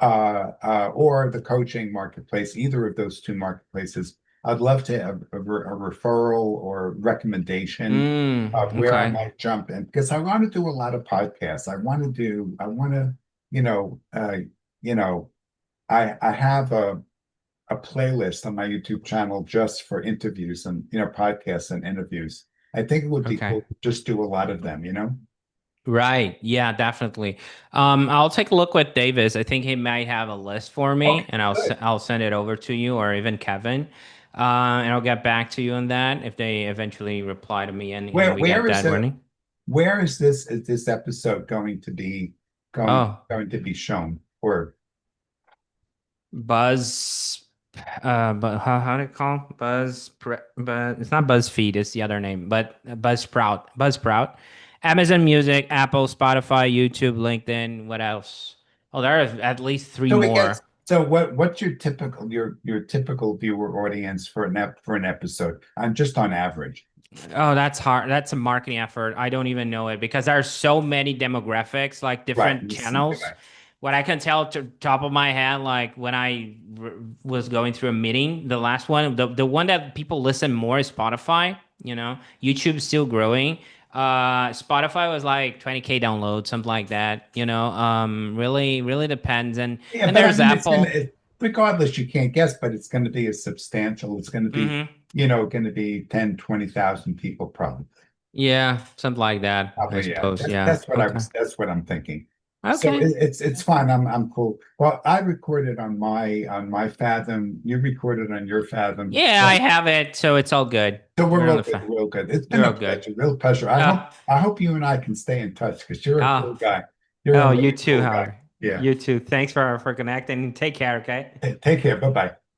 or the coaching marketplace, either of those two marketplaces. I'd love to have a referral or recommendation of where I Okay. might jump in because I want to do a lot of podcasts. I want to, you know, you know, I have a playlist on my YouTube channel just for interviews and, podcasts and interviews. I think it would be Okay. cool to just do a lot of them, Right. Yeah, definitely. I'll take a look with Davis. I think he might have a list for me, Okay, and good. I'll send it over to you, or even Kevin. And I'll get back to you on that if they eventually reply to me, and Where we get where is that it? running. Where is this episode going to be Oh. going to be shown? Or Buzz, but how do you call it? But it's not BuzzFeed, it's the other name, but Buzzsprout, Amazon Music, Apple, Spotify, YouTube, LinkedIn. What else? Oh, there are at least three so it gets more. so what's your typical viewer audience for an episode? I'm just on average. Oh, that's hard. That's a marketing effort. I don't even know it because there are so many demographics, like Right. different channels. What I can tell to top of my head, like when I was going through a meeting, the last one, the one that people listen more is Spotify. YouTube's still growing. Spotify was like 20K downloads, something like that. Really, really depends. And Yeah, and but I there's mean, Apple. regardless, you can't guess, but it's going to be as substantial. It's going to be, Hmm. going to be 10, 20,000 people probably. Yeah, something like that, I Probably, yeah. suppose. Yeah. Okay. That's what I'm thinking. So Okay. it's fine. I'm cool. Well, I recorded on my Fathom. You recorded on your Fathom. Yeah, I have it, so it's all good. So we're We're on real the good, phone. real good. It's been We're a all good. pleasure, real pleasure. Uh, I hope you and I can stay in touch because you're a cool oh, guy. You're a Oh, really you too, cool guy. Howard. Yeah. You too. Thanks for connecting. Take care, okay? Take care. Bye bye.